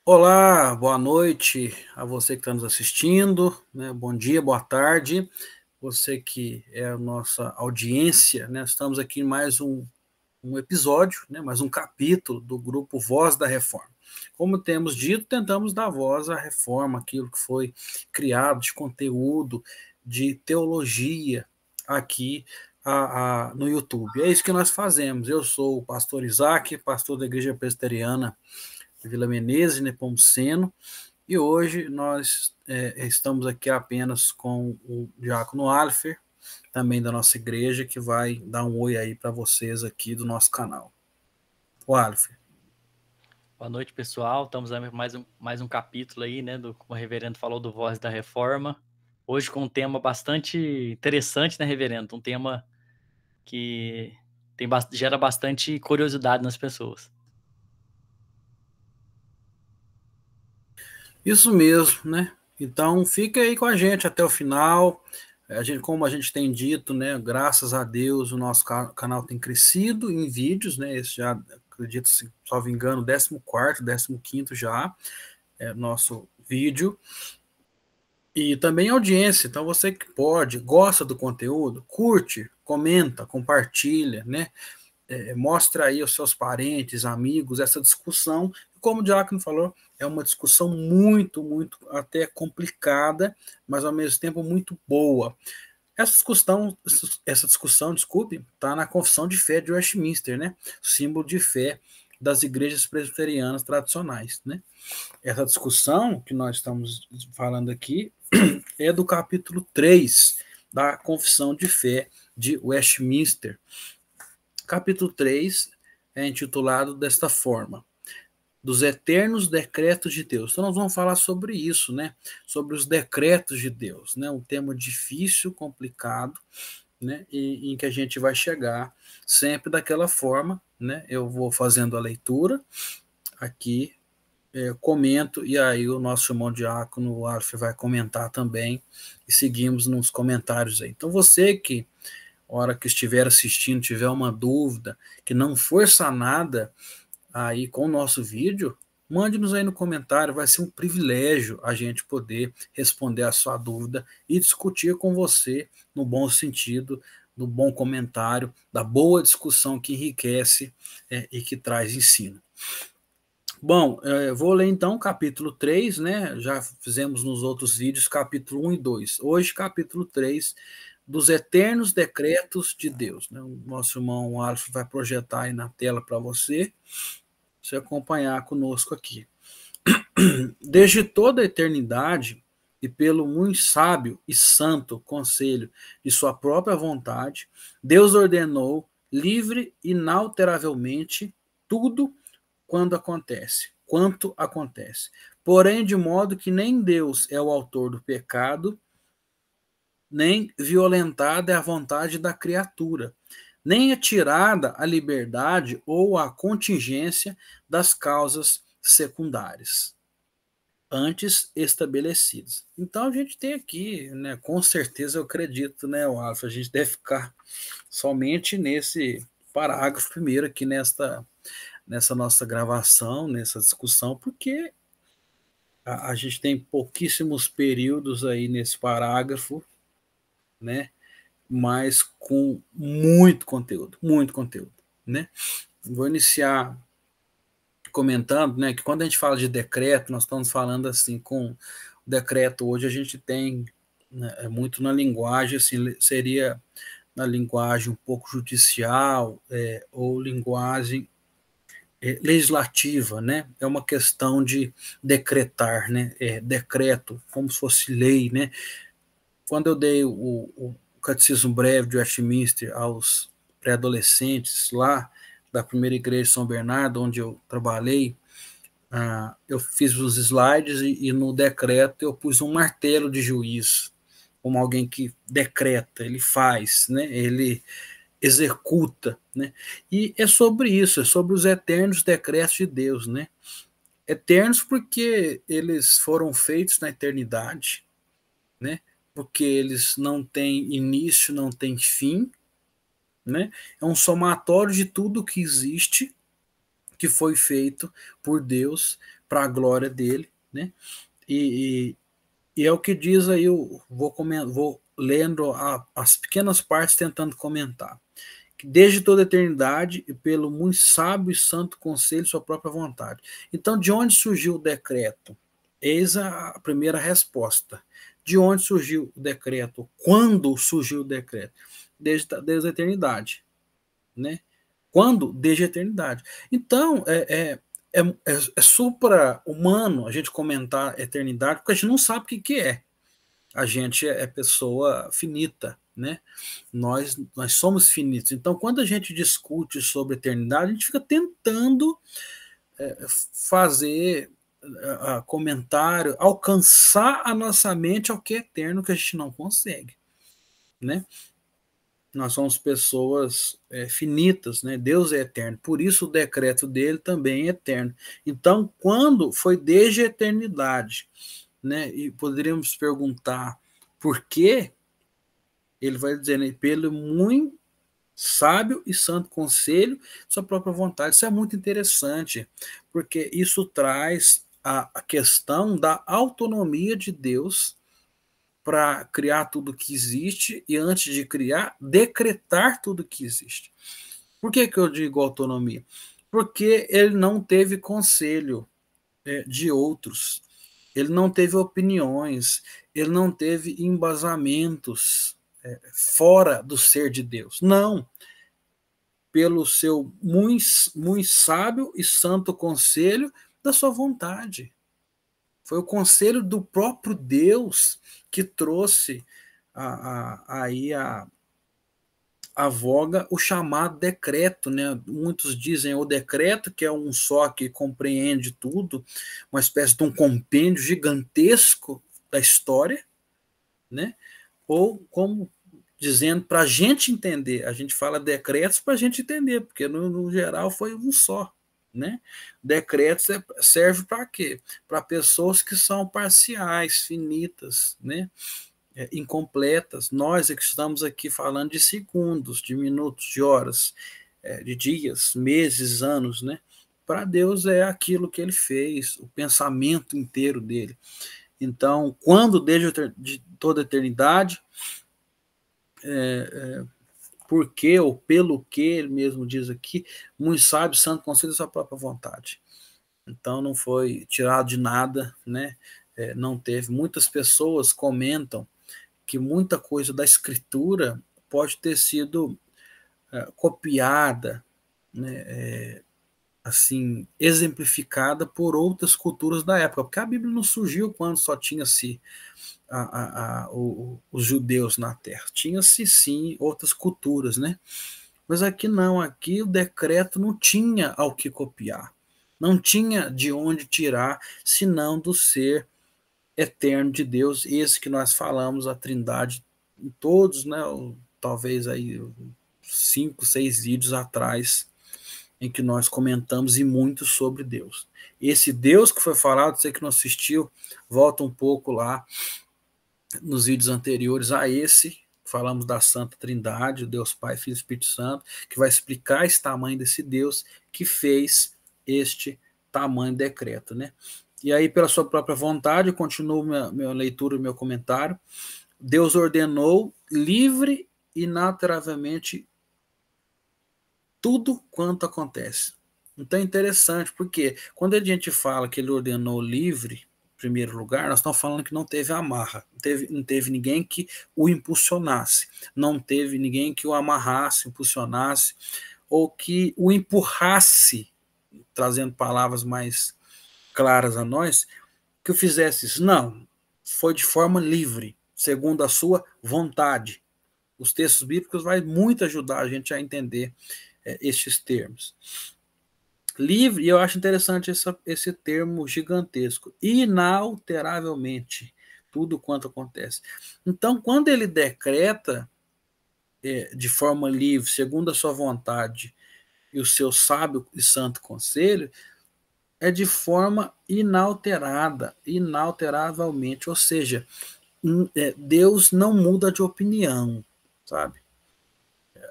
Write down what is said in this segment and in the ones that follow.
Olá, boa noite a você que está nos assistindo, né? Bom dia, boa tarde, você que é a nossa audiência, né? Estamos aqui em mais um episódio, né? Mais um capítulo do grupo Voz da Reforma. Como temos dito, tentamos dar voz à reforma, aquilo que foi criado de conteúdo, de teologia aqui no YouTube. É isso que nós fazemos. Eu sou o pastor Isaac, pastor da Igreja Presbiteriana Vila Menezes, Nepomuceno, e hoje nós estamos aqui apenas com o Diácono Alfer, também da nossa igreja, que vai dar um oi aí para vocês aqui do nosso canal. O Alfer. Boa noite, pessoal. Estamos aí mais um capítulo aí, né, como o reverendo falou, do Voz da Reforma. Hoje com um tema bastante interessante, né, reverendo? Um tema que gera bastante curiosidade nas pessoas. Isso mesmo, né? Então fica aí com a gente até o final. Como a gente tem dito, né? Graças a Deus o nosso canal tem crescido em vídeos, né? Esse já, acredito, se só me engano, 14º, 15º já é nosso vídeo. E também audiência, então você que pode, gosta do conteúdo, curte, comenta, compartilha, né? Mostra aí aos seus parentes, amigos, essa discussão. Como o Diácono falou, é uma discussão muito até complicada, mas ao mesmo tempo muito boa. Essa discussão, desculpe, está na Confissão de Fé de Westminster, né? Símbolo de fé das igrejas presbiterianas tradicionais, né? Essa discussão que nós estamos falando aqui é do capítulo 3 da Confissão de Fé de Westminster. Capítulo 3 é intitulado desta forma: dos eternos decretos de Deus. Então nós vamos falar sobre isso, né? Sobre os decretos de Deus, né? Um tema difícil, complicado, né? E em que a gente vai chegar sempre daquela forma, né? Eu vou fazendo a leitura aqui, comento, e aí o nosso irmão diácono, o Alf, vai comentar também, e seguimos nos comentários aí. Então você que, hora que estiver assistindo, tiver uma dúvida que não for sanada aí com o nosso vídeo, mande-nos aí no comentário, vai ser um privilégio a gente poder responder a sua dúvida e discutir com você no bom sentido, no bom comentário, da boa discussão que enriquece e que traz ensino. Bom, vou ler então o capítulo 3, né? Já fizemos nos outros vídeos capítulo 1 e 2. Hoje, capítulo 3, dos eternos decretos de Deus, né? O nosso irmão Alf vai projetar aí na tela para você acompanhar conosco aqui. Desde toda a eternidade, e pelo muito sábio e santo conselho de sua própria vontade, Deus ordenou livre e inalteravelmente tudo quanto acontece. Porém, de modo que nem Deus é o autor do pecado, nem violentada é a vontade da criatura, nem é tirada a liberdade ou a contingência das causas secundárias, antes estabelecidas. Então a gente tem aqui, né, com certeza eu acredito, né, o Alfa, a gente deve ficar somente nesse parágrafo primeiro aqui nessa nossa gravação, nessa discussão, porque a gente tem pouquíssimos períodos aí nesse parágrafo, né? Mas com muito conteúdo, né? Vou iniciar comentando, né, que quando a gente fala de decreto, nós estamos falando assim com o decreto hoje a gente tem, né, muito na linguagem, assim, seria na linguagem um pouco judicial, ou linguagem legislativa, né? É uma questão de decretar, né? Decreto, como se fosse lei, né? Quando eu dei o Catecismo Breve de Westminster aos pré-adolescentes lá da primeira igreja de São Bernardo, onde eu trabalhei, eu fiz os slides e no decreto eu pus um martelo de juiz, como alguém que decreta, ele faz, né? Ele executa, né? E é sobre isso, é sobre os eternos decretos de Deus, né? Eternos porque eles foram feitos na eternidade, né? Porque eles não têm início, não têm fim, né? É um somatório de tudo que existe, que foi feito por Deus para a glória dele, né? E é o que diz aí, eu vou lendo as pequenas partes tentando comentar. Que desde toda a eternidade e pelo muito sábio e santo conselho sua própria vontade. Então, de onde surgiu o decreto? Eis a primeira resposta. De onde surgiu o decreto? Quando surgiu o decreto? Desde a eternidade, né? Quando? Desde a eternidade. Então, é supra-humano a gente comentar a eternidade, porque a gente não sabe o que é. A gente é pessoa finita, né? Nós somos finitos. Então, quando a gente discute sobre eternidade, a gente fica tentando fazer comentário, alcançar a nossa mente ao que é eterno, que a gente não consegue, né? Nós somos pessoas finitas, né? Deus é eterno, por isso o decreto dele também é eterno. Então, quando foi desde a eternidade, né? E poderíamos perguntar por quê? Ele vai dizer, né, pelo muito sábio e santo conselho, sua própria vontade. Isso é muito interessante, porque isso traz a questão da autonomia de Deus para criar tudo que existe e, antes de criar, decretar tudo que existe. Por que eu digo autonomia? Porque ele não teve conselho de outros, ele não teve opiniões, ele não teve embasamentos fora do ser de Deus. Não. Pelo seu muito, muito sábio e santo conselho da sua vontade. Foi o conselho do próprio Deus que trouxe aí a voga o chamado decreto, né? Muitos dizem o decreto, que é um só que compreende tudo, uma espécie de um compêndio gigantesco da história, né? Ou como dizendo para a gente entender, a gente fala decretos para a gente entender, porque no geral foi um só, né? Decretos serve para quê? Para pessoas que são parciais, finitas, né? Incompletas. Nós é que estamos aqui falando de segundos, de minutos, de horas, de dias, meses, anos, né? Para Deus é aquilo que ele fez, o pensamento inteiro dele. Então, quando desde toda a eternidade, por que ou pelo que, ele mesmo diz aqui, muito sábio, santo conselho da sua própria vontade. Então não foi tirado de nada, né? Não teve. Muitas pessoas comentam que muita coisa da escritura pode ter sido copiada, né? Assim, exemplificada por outras culturas da época, porque a Bíblia não surgiu quando só tinha-se os judeus na terra. Tinha-se sim outras culturas, né? Mas aqui não, aqui o decreto não tinha ao que copiar, não tinha de onde tirar, senão do ser eterno de Deus, esse que nós falamos, a Trindade, em todos, né? Talvez aí 5, 6 vídeos atrás, em que nós comentamos e muito sobre Deus. Esse Deus que foi falado, você que não assistiu, volta um pouco lá nos vídeos anteriores a esse, falamos da Santa Trindade, o Deus Pai, Filho e Espírito Santo, que vai explicar esse tamanho desse Deus que fez este tamanho decreto, né? E aí, pela sua própria vontade, eu continuo minha leitura, meu comentário. Deus ordenou livre e inalteravelmente tudo quanto acontece. Então é interessante, porque quando a gente fala que ele ordenou livre, em primeiro lugar, nós estamos falando que não teve amarra, não teve ninguém que o impulsionasse, não teve ninguém que o amarrasse, impulsionasse, ou que o empurrasse, trazendo palavras mais claras a nós, que o fizesse isso. Não, foi de forma livre, segundo a sua vontade. Os textos bíblicos vão muito ajudar a gente a entender estes termos. Livre, e eu acho interessante esse termo gigantesco, inalteravelmente, tudo quanto acontece. Então, quando ele decreta de forma livre, segundo a sua vontade, e o seu sábio e santo conselho, é de forma inalterada, inalteravelmente, ou seja, Deus não muda de opinião, sabe?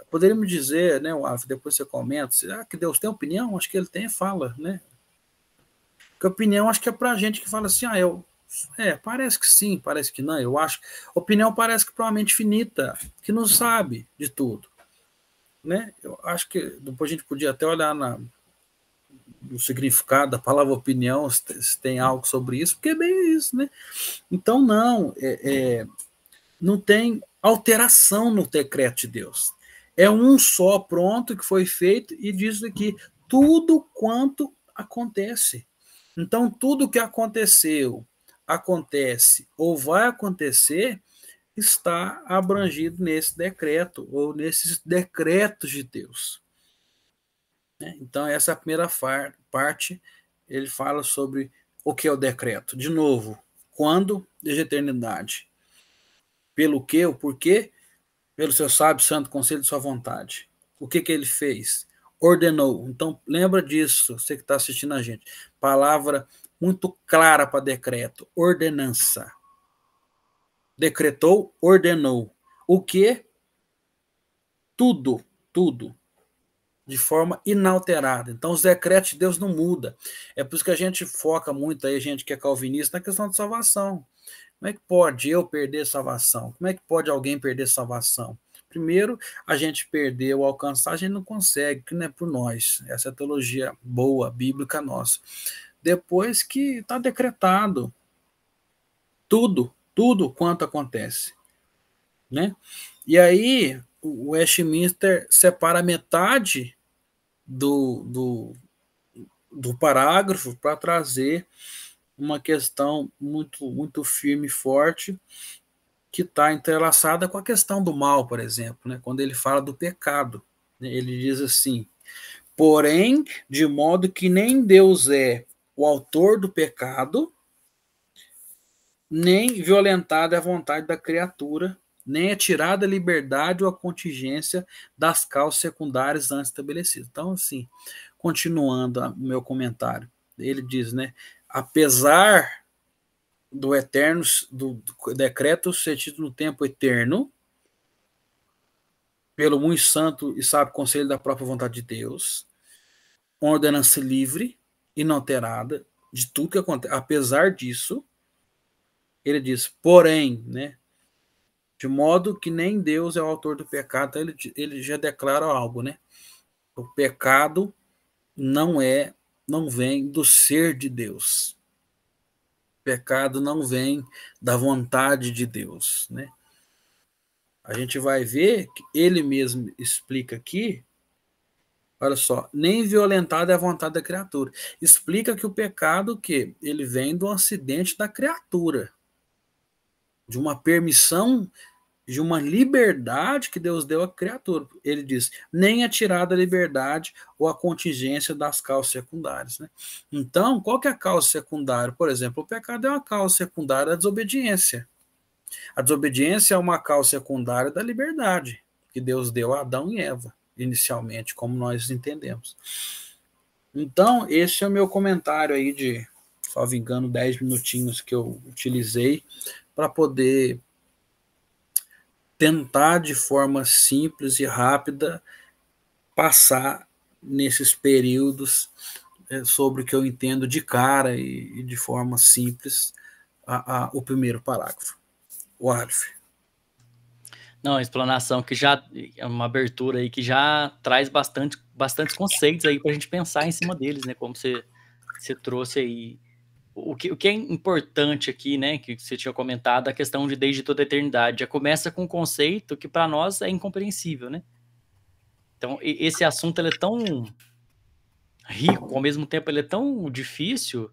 Poderíamos dizer, né, Alf, depois você comenta, será que Deus tem opinião? Acho que ele tem, fala, né? Porque opinião acho que é para gente que fala assim, parece que sim, parece que não. Eu acho, opinião parece que para uma mente finita, que não sabe de tudo, né? Eu acho que depois a gente podia até olhar no significado da palavra opinião, se tem algo sobre isso, porque é bem isso, né? Então não tem alteração no decreto de Deus. É um só pronto que foi feito e diz aqui tudo quanto acontece. Então, tudo que aconteceu, acontece ou vai acontecer está abrangido nesse decreto ou nesses decretos de Deus. Então, essa é a primeira parte. Ele fala sobre o que é o decreto. De novo, quando? Desde a eternidade. Pelo que, o porquê? Pelo seu sábio santo conselho de sua vontade. O que ele fez? Ordenou. Então, lembra disso, você que está assistindo a gente. Palavra muito clara para decreto. Ordenança. Decretou, ordenou. O que? Tudo, tudo. De forma inalterada. Então, os decretos de Deus não mudam. É por isso que a gente foca muito aí, a gente que é calvinista, na questão de salvação. Como é que pode eu perder salvação? Como é que pode alguém perder salvação? Primeiro, a gente perdeu, alcançar, a gente não consegue, que não é por nós. Essa é a teologia boa, bíblica nossa. Depois que está decretado tudo quanto acontece. Né? E aí, o Westminster separa metade do parágrafo para trazer uma questão muito firme e forte que está entrelaçada com a questão do mal, por exemplo, né? Quando ele fala do pecado. Né? Ele diz assim, porém, de modo que nem Deus é o autor do pecado, nem violentada é a vontade da criatura, nem é tirada a liberdade ou a contingência das causas secundárias antes estabelecidas. Então, assim, continuando o meu comentário, ele diz, né, apesar do eterno, do decreto sucedido no tempo eterno, pelo muito santo e sábio conselho da própria vontade de Deus, uma ordenança livre, inalterada, de tudo que acontece. Apesar disso, ele diz, porém, né, de modo que nem Deus é o autor do pecado, então ele já declara algo, né? O pecado não vem do ser de Deus. O pecado não vem da vontade de Deus, né? A gente vai ver que ele mesmo explica aqui, olha só, nem violentado é a vontade da criatura. Explica que o pecado que ele vem do acidente da criatura, de uma permissão, de uma liberdade que Deus deu à criatura. Ele diz, nem é tirada a liberdade ou a contingência das causas secundárias. Né? Então, qual que é a causa secundária? Por exemplo, o pecado é uma causa secundária da desobediência. A desobediência é uma causa secundária da liberdade que Deus deu a Adão e Eva, inicialmente, como nós entendemos. Então, esse é o meu comentário aí de, salvo engano, 10 minutinhos que eu utilizei para poder tentar de forma simples e rápida passar nesses períodos sobre o que eu entendo de cara e de forma simples o primeiro parágrafo. O Arif. Não, a explanação que já é uma abertura aí que já traz bastantes conceitos aí para a gente pensar em cima deles, né? Como você trouxe aí. O que é importante aqui, né? Que você tinha comentado, a questão de desde toda a eternidade. Já começa com um conceito que para nós é incompreensível, né? Então, esse assunto ele é tão rico, ao mesmo tempo ele é tão difícil,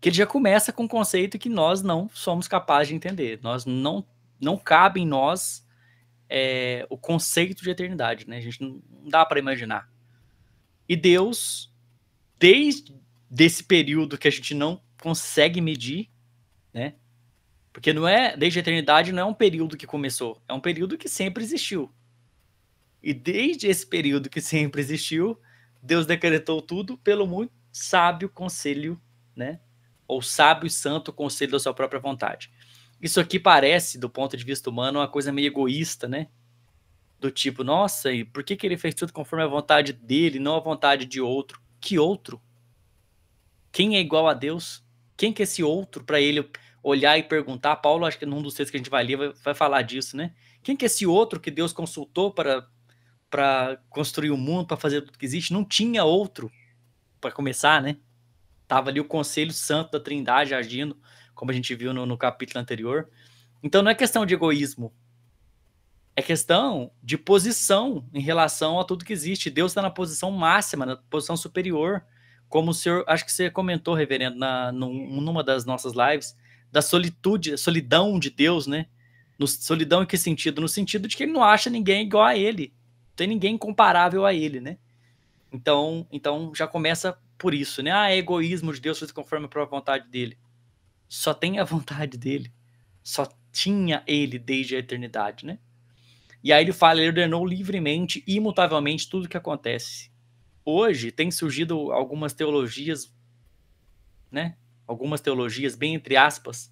que ele já começa com um conceito que nós não somos capazes de entender. Nós não cabe em nós o conceito de eternidade, né? A gente não dá para imaginar. E Deus, desde esse período que a gente não consegue medir, né? Porque não é, desde a eternidade não é um período que começou, é um período que sempre existiu. E desde esse período que sempre existiu, Deus decretou tudo pelo muito sábio conselho, né? Ou sábio e santo conselho da sua própria vontade. Isso aqui parece, do ponto de vista humano, uma coisa meio egoísta, né? Do tipo, nossa, e por que ele fez tudo conforme a vontade dele, não a vontade de outro? Que outro? Quem é igual a Deus? Quem que é esse outro para ele olhar e perguntar? Paulo, acho que num dos textos que a gente vai ler, vai falar disso, né? Quem que é esse outro que Deus consultou para construir o mundo, para fazer tudo que existe? Não tinha outro, para começar, né? Tava ali o Conselho Santo da Trindade agindo, como a gente viu no capítulo anterior. Então não é questão de egoísmo, é questão de posição em relação a tudo que existe. Deus está na posição máxima, na posição superior. Como o senhor, acho que você comentou, reverendo, numa das nossas lives, da solidão de Deus, né? Solidão em que sentido? No sentido de que ele não acha ninguém igual a ele. Não tem ninguém comparável a ele, né? Então já começa por isso, né? É egoísmo de Deus fazer conforme a própria vontade dele. Só tem a vontade dele. Só tinha ele desde a eternidade, né? E aí ele fala, ele ordenou livremente, imutavelmente tudo o que acontece. Hoje tem surgido algumas teologias, né? Algumas teologias, bem entre aspas,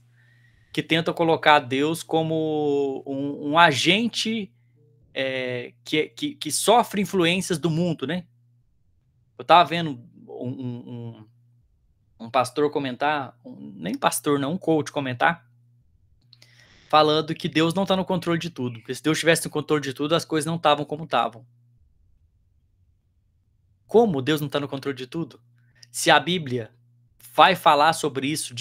que tentam colocar Deus como um agente que sofre influências do mundo, né? Eu tava vendo um pastor comentar, nem pastor não, um coach comentar, falando que Deus não está no controle de tudo. Porque se Deus estivesse no controle de tudo, as coisas não estavam como estavam. Como Deus não está no controle de tudo? Se a Bíblia vai falar sobre isso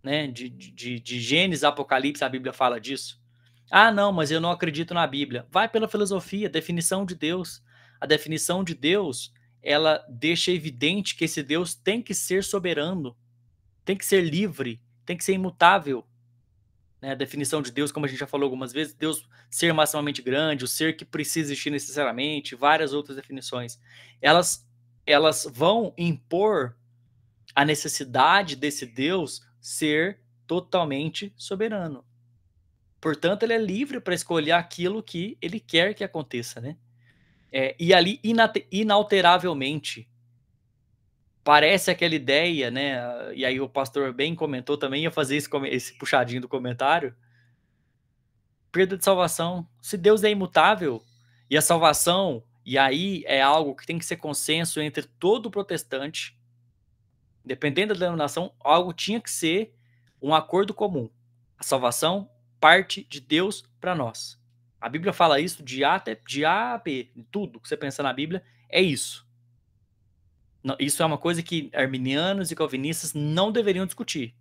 né, de Gênesis, Apocalipse, a Bíblia fala disso. Não, mas eu não acredito na Bíblia. Vai pela filosofia, definição de Deus. A definição de Deus, ela deixa evidente que esse Deus tem que ser soberano, tem que ser livre, tem que ser imutável. Né? A definição de Deus, como a gente já falou algumas vezes, Deus ser maximamente grande, o ser que precisa existir necessariamente, várias outras definições. Elas vão impor a necessidade desse Deus ser totalmente soberano. Portanto, ele é livre para escolher aquilo que ele quer que aconteça, né? E ali, inalteravelmente, parece aquela ideia, né? E aí o pastor bem comentou também, ia fazer esse puxadinho do comentário. Perda de salvação. Se Deus é imutável e a salvação, e aí é algo que tem que ser consenso entre todo protestante, dependendo da denominação, algo tinha que ser um acordo comum. A salvação parte de Deus para nós. A Bíblia fala isso de A a B. Tudo que você pensa na Bíblia é isso. Isso é uma coisa que arminianos e calvinistas não deveriam discutir,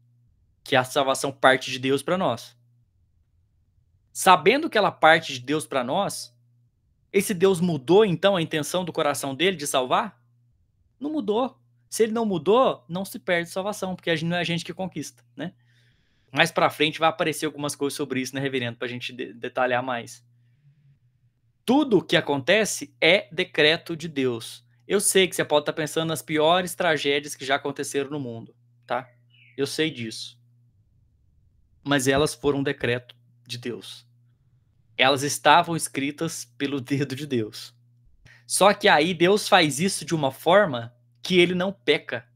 que a salvação parte de Deus para nós. Sabendo que ela parte de Deus para nós, esse Deus mudou então a intenção do coração dele de salvar? Não mudou. Se ele não mudou, não se perde salvação, porque não é a gente que conquista, né? Mais para frente vai aparecer algumas coisas sobre isso, né, reverendo, para a gente detalhar mais. Tudo o que acontece é decreto de Deus. Eu sei que você pode estar pensando nas piores tragédias que já aconteceram no mundo, tá? Eu sei disso. Mas elas foram um decreto de Deus. Elas estavam escritas pelo dedo de Deus. Só que aí Deus faz isso de uma forma que ele não peca.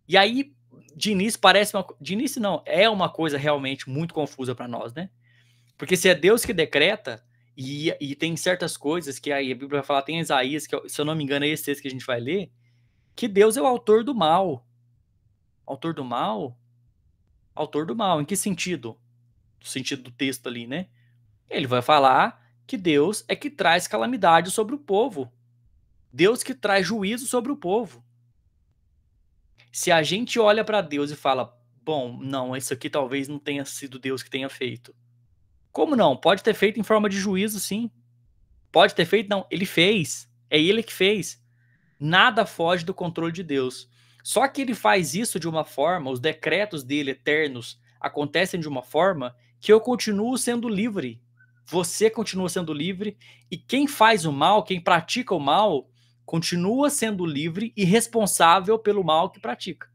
E aí, de início parece de início não, é uma coisa realmente muito confusa para nós, né? Porque se é Deus que decreta, e tem certas coisas que aí a Bíblia vai falar, tem Isaías, que se eu não me engano é esse texto que a gente vai ler, que Deus é o autor do mal. Autor do mal? Autor do mal, em que sentido? No sentido do texto ali, né? Ele vai falar que Deus é que traz calamidade sobre o povo. Deus que traz juízo sobre o povo. Se a gente olha para Deus e fala, bom, não, isso aqui talvez não tenha sido Deus que tenha feito. Como não? Pode ter feito em forma de juízo, sim. Pode ter feito? Não, ele fez. É ele que fez. Nada foge do controle de Deus. Só que ele faz isso de uma forma, os decretos dele eternos acontecem de uma forma que eu continuo sendo livre. Você continua sendo livre. E quem faz o mal, quem pratica o mal, continua sendo livre e responsável pelo mal que pratica.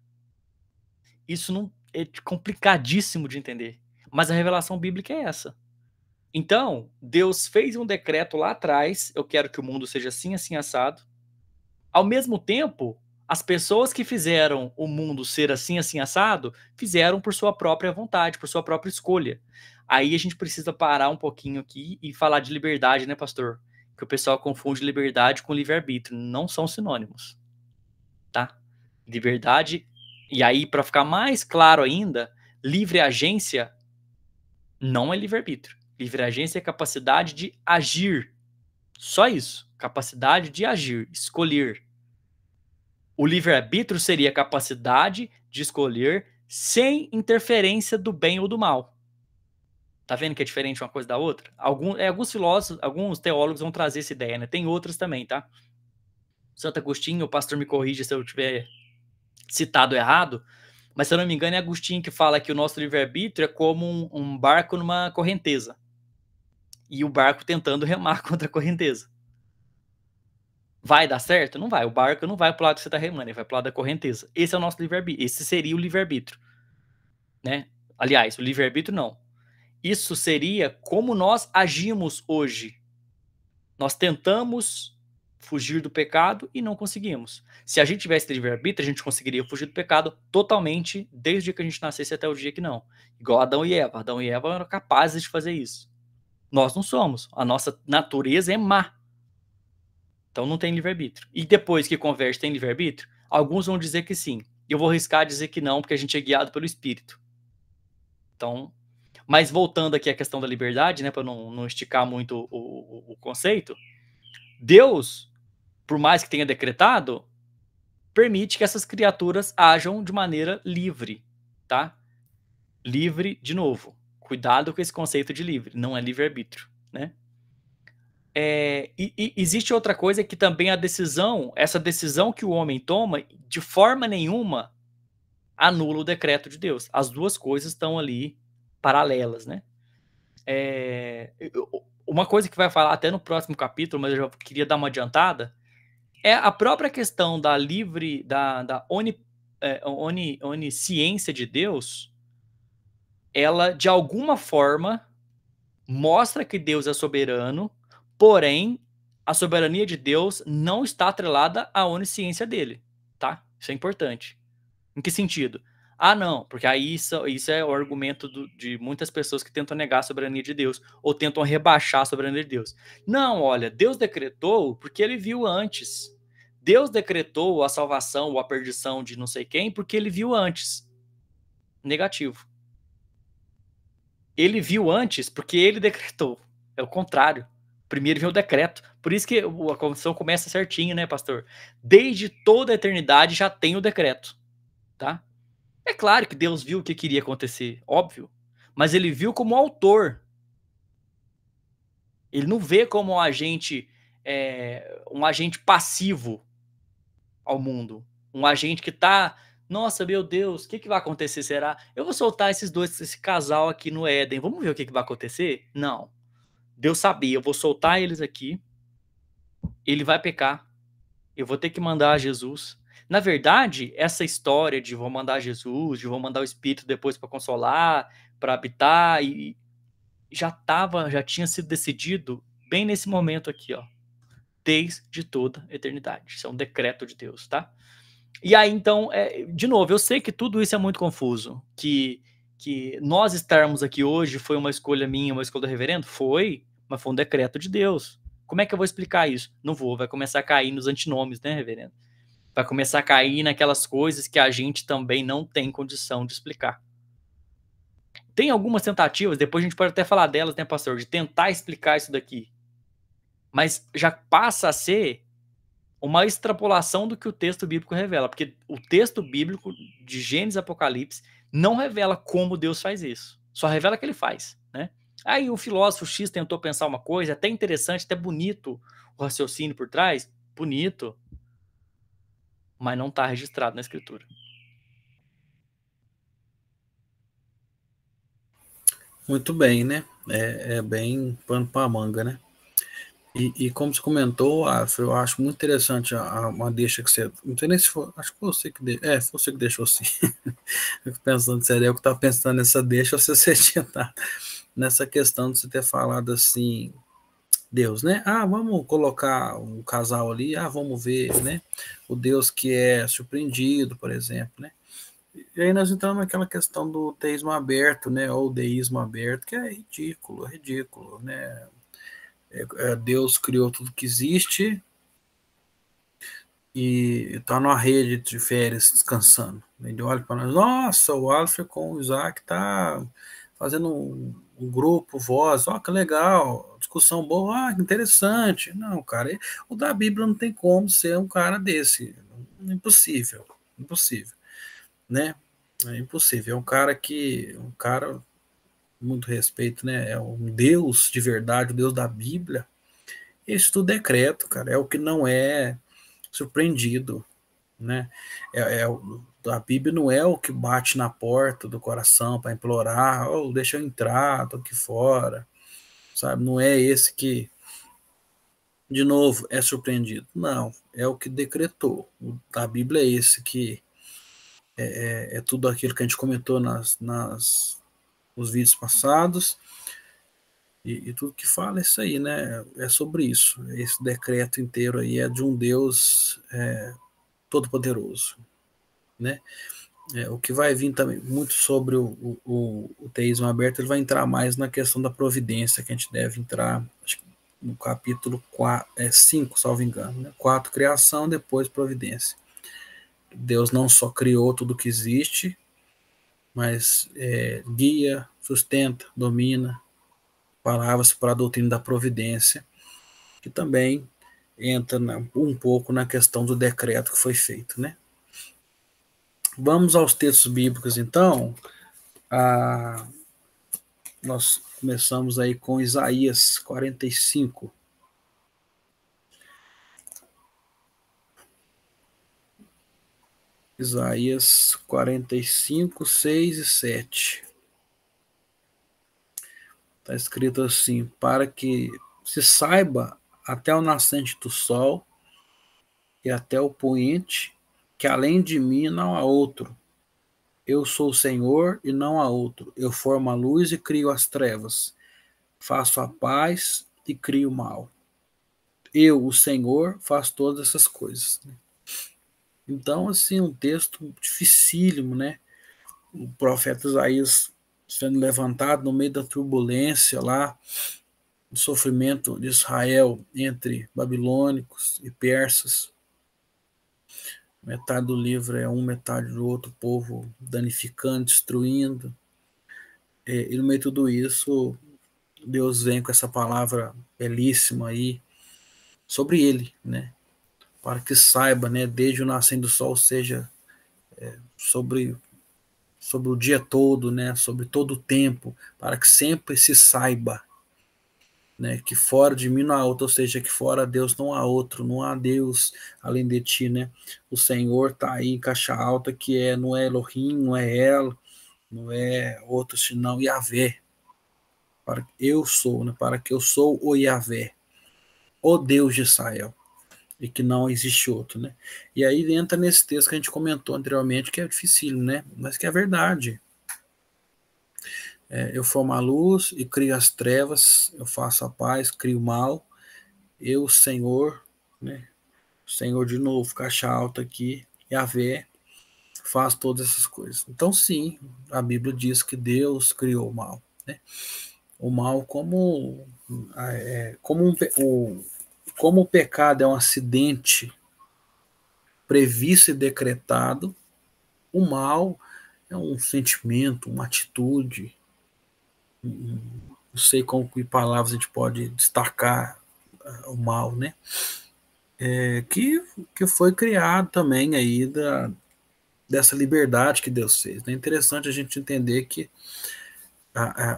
Isso não é complicadíssimo de entender. Mas a revelação bíblica é essa. Então, Deus fez um decreto lá atrás, eu quero que o mundo seja assim, assim, assado. Ao mesmo tempo, as pessoas que fizeram o mundo ser assim, assim, assado, fizeram por sua própria vontade, por sua própria escolha. Aí a gente precisa parar um pouquinho aqui e falar de liberdade, né, pastor? Que o pessoal confunde liberdade com livre-arbítrio. Não são sinônimos, tá? Liberdade, e aí, para ficar mais claro ainda, livre agência não é livre-arbítrio. Livre agência é capacidade de agir. Só isso. Capacidade de agir, escolher. O livre-arbítrio seria a capacidade de escolher sem interferência do bem ou do mal. Tá vendo que é diferente uma coisa da outra? Alguns filósofos, alguns teólogos vão trazer essa ideia, né? Tem outros também, tá? Santo Agostinho, o pastor me corrija se eu tiver citado errado, mas se eu não me engano é Agostinho que fala que o nosso livre-arbítrio é como um barco numa correnteza. E o barco tentando remar contra a correnteza. Vai dar certo? Não vai. O barco não vai pro lado que você está remando, ele vai pro lado da correnteza. Esse é o nosso livre-arbítrio. Esse seria o livre-arbítrio, né? Aliás, o livre-arbítrio não. Isso seria como nós agimos hoje. Nós tentamos fugir do pecado e não conseguimos. Se a gente tivesse livre-arbítrio, a gente conseguiria fugir do pecado totalmente, desde que a gente nascesse até o dia que não. Igual Adão e Eva. Adão e Eva eram capazes de fazer isso. Nós não somos. A nossa natureza é má. Então não tem livre-arbítrio. E depois que converte, tem livre-arbítrio? Alguns vão dizer que sim. Eu vou arriscar dizer que não, porque a gente é guiado pelo Espírito. Então, mas voltando aqui à questão da liberdade, né, para não esticar muito o conceito, Deus, por mais que tenha decretado, permite que essas criaturas ajam de maneira livre, tá? Livre, de novo. Cuidado com esse conceito de livre, não é livre-arbítrio, né? E existe outra coisa que também essa decisão que o homem toma, de forma nenhuma anula o decreto de Deus. As duas coisas estão ali paralelas, né? Uma coisa que vai falar até no próximo capítulo, mas eu já queria dar uma adiantada, é a própria questão da onisciência de Deus. Ela, de alguma forma, mostra que Deus é soberano, porém, a soberania de Deus não está atrelada à onisciência dele, tá? Isso é importante. Em que sentido? Ah, não, porque aí isso é o argumento de muitas pessoas que tentam negar a soberania de Deus, ou tentam rebaixar a soberania de Deus. Não, olha, Deus decretou porque ele viu antes. Deus decretou a salvação ou a perdição de não sei quem porque ele viu antes. Negativo. Ele viu antes porque ele decretou. É o contrário. Primeiro veio o decreto. Por isso que a condição começa certinho, né, pastor? Desde toda a eternidade já tem o decreto, tá? É claro que Deus viu o que queria acontecer, óbvio. Mas ele viu como autor. Ele não vê como um agente passivo ao mundo. Um agente que tá, nossa, meu Deus, o que vai acontecer, será? Eu vou soltar esse casal aqui no Éden, vamos ver o que vai acontecer? Não. Deus sabia, eu vou soltar eles aqui, ele vai pecar, eu vou ter que mandar Jesus. Na verdade, essa história de vou mandar Jesus, de vou mandar o Espírito depois para consolar, para habitar, e já tinha sido decidido bem nesse momento aqui, ó, desde toda a eternidade. Isso é um decreto de Deus, tá? E aí, então, de novo, eu sei que tudo isso é muito confuso, que nós estarmos aqui hoje foi uma escolha minha, uma escolha do reverendo? Foi, mas foi um decreto de Deus. Como é que eu vou explicar isso? Não vou, vai começar a cair nos antinomes, né, reverendo? Vai começar a cair naquelas coisas que a gente também não tem condição de explicar. Tem algumas tentativas, depois a gente pode até falar delas, né, pastor, de tentar explicar isso daqui. Mas já passa a ser uma extrapolação do que o texto bíblico revela, porque o texto bíblico de Gênesis e Apocalipse não revela como Deus faz isso, só revela que ele faz, né? Aí o filósofo X tentou pensar uma coisa, até interessante, até bonito o raciocínio por trás, bonito, mas não está registrado na escritura. Muito bem, né? É bem pano para manga, né? E como você comentou, eu acho muito interessante uma deixa que você. Não sei nem se foi. Acho que foi você que deixou. Foi você que deixou sim. Eu fico pensando se era eu que estava pensando nessa deixa, ou se você tinha estado nessa questão de você ter falado assim, Deus, né? Vamos colocar um casal ali, vamos ver, né? O Deus que é surpreendido, por exemplo, né? E aí nós entramos naquela questão do teísmo aberto, né? Ou deísmo aberto, que é ridículo, né? Deus criou tudo que existe, e tá numa rede de férias descansando. Ele olha para nós, nossa, o Alfred com o Isaac tá fazendo um grupo, voz, ó, que legal, discussão boa, que interessante. Não, cara, o da Bíblia não tem como ser um cara desse, impossível, impossível, né? É impossível, é um cara muito respeito, né? É um Deus de verdade, o Deus da Bíblia. Isso tudo é decreto, cara, é o que não é surpreendido, né? A Bíblia não é o que bate na porta do coração para implorar, oh, deixa eu entrar, tô aqui fora, sabe? Não é esse que, de novo, é surpreendido. Não, é o que decretou. A Bíblia é esse que é tudo aquilo que a gente comentou nos vídeos passados, e tudo que fala é isso aí, né? É sobre isso. Esse decreto inteiro aí é de um Deus todo-poderoso, né? O que vai vir também muito sobre o teísmo aberto, ele vai entrar mais na questão da providência, que a gente deve entrar, acho que no capítulo 5, salvo engano. Né? 4, criação, depois providência. Deus não só criou tudo que existe, mas guia, sustenta, domina, palavras para a doutrina da providência, que também entra um pouco na questão do decreto que foi feito. Né? Vamos aos textos bíblicos, então. Nós começamos aí com Isaías 45. Isaías 45, 6 e 7. Está escrito assim: para que se saiba até o nascente do sol e até o poente, que além de mim não há outro. Eu sou o Senhor e não há outro. Eu formo a luz e crio as trevas. Faço a paz e crio o mal. Eu, o Senhor, faço todas essas coisas. Então, assim, um texto dificílimo, né? O profeta Isaías sendo levantado no meio da turbulência lá, do sofrimento de Israel entre babilônicos e persas. Metade do livro é um, metade do outro, povo danificando, destruindo. E no meio de tudo isso, Deus vem com essa palavra belíssima aí sobre ele, né? Para que saiba, né, desde o nascente do sol, seja sobre o dia todo, né, sobre todo o tempo, para que sempre se saiba, né, que fora de mim não há outro, ou seja, que fora Deus não há outro, não há Deus além de ti, né? O Senhor está aí em caixa alta, que não é Elohim, não é El, não é outro senão Yahvé. Para que eu sou, né? Para que eu sou o Yahvé, o Deus de Israel, e que não existe outro, né? E aí entra nesse texto que a gente comentou anteriormente, que é difícil, né? Mas que é verdade. Eu formo a luz e crio as trevas, eu faço a paz, crio o mal, eu, Senhor, né? Senhor de novo, caixa alta aqui, Yahvé, faz todas essas coisas. Então, sim, a Bíblia diz que Deus criou o mal. Né? O mal como o pecado é um acidente previsto e decretado, o mal é um sentimento, uma atitude, não sei com que palavras a gente pode destacar o mal, né? Que foi criado também aí dessa liberdade que Deus fez. É interessante a gente entender que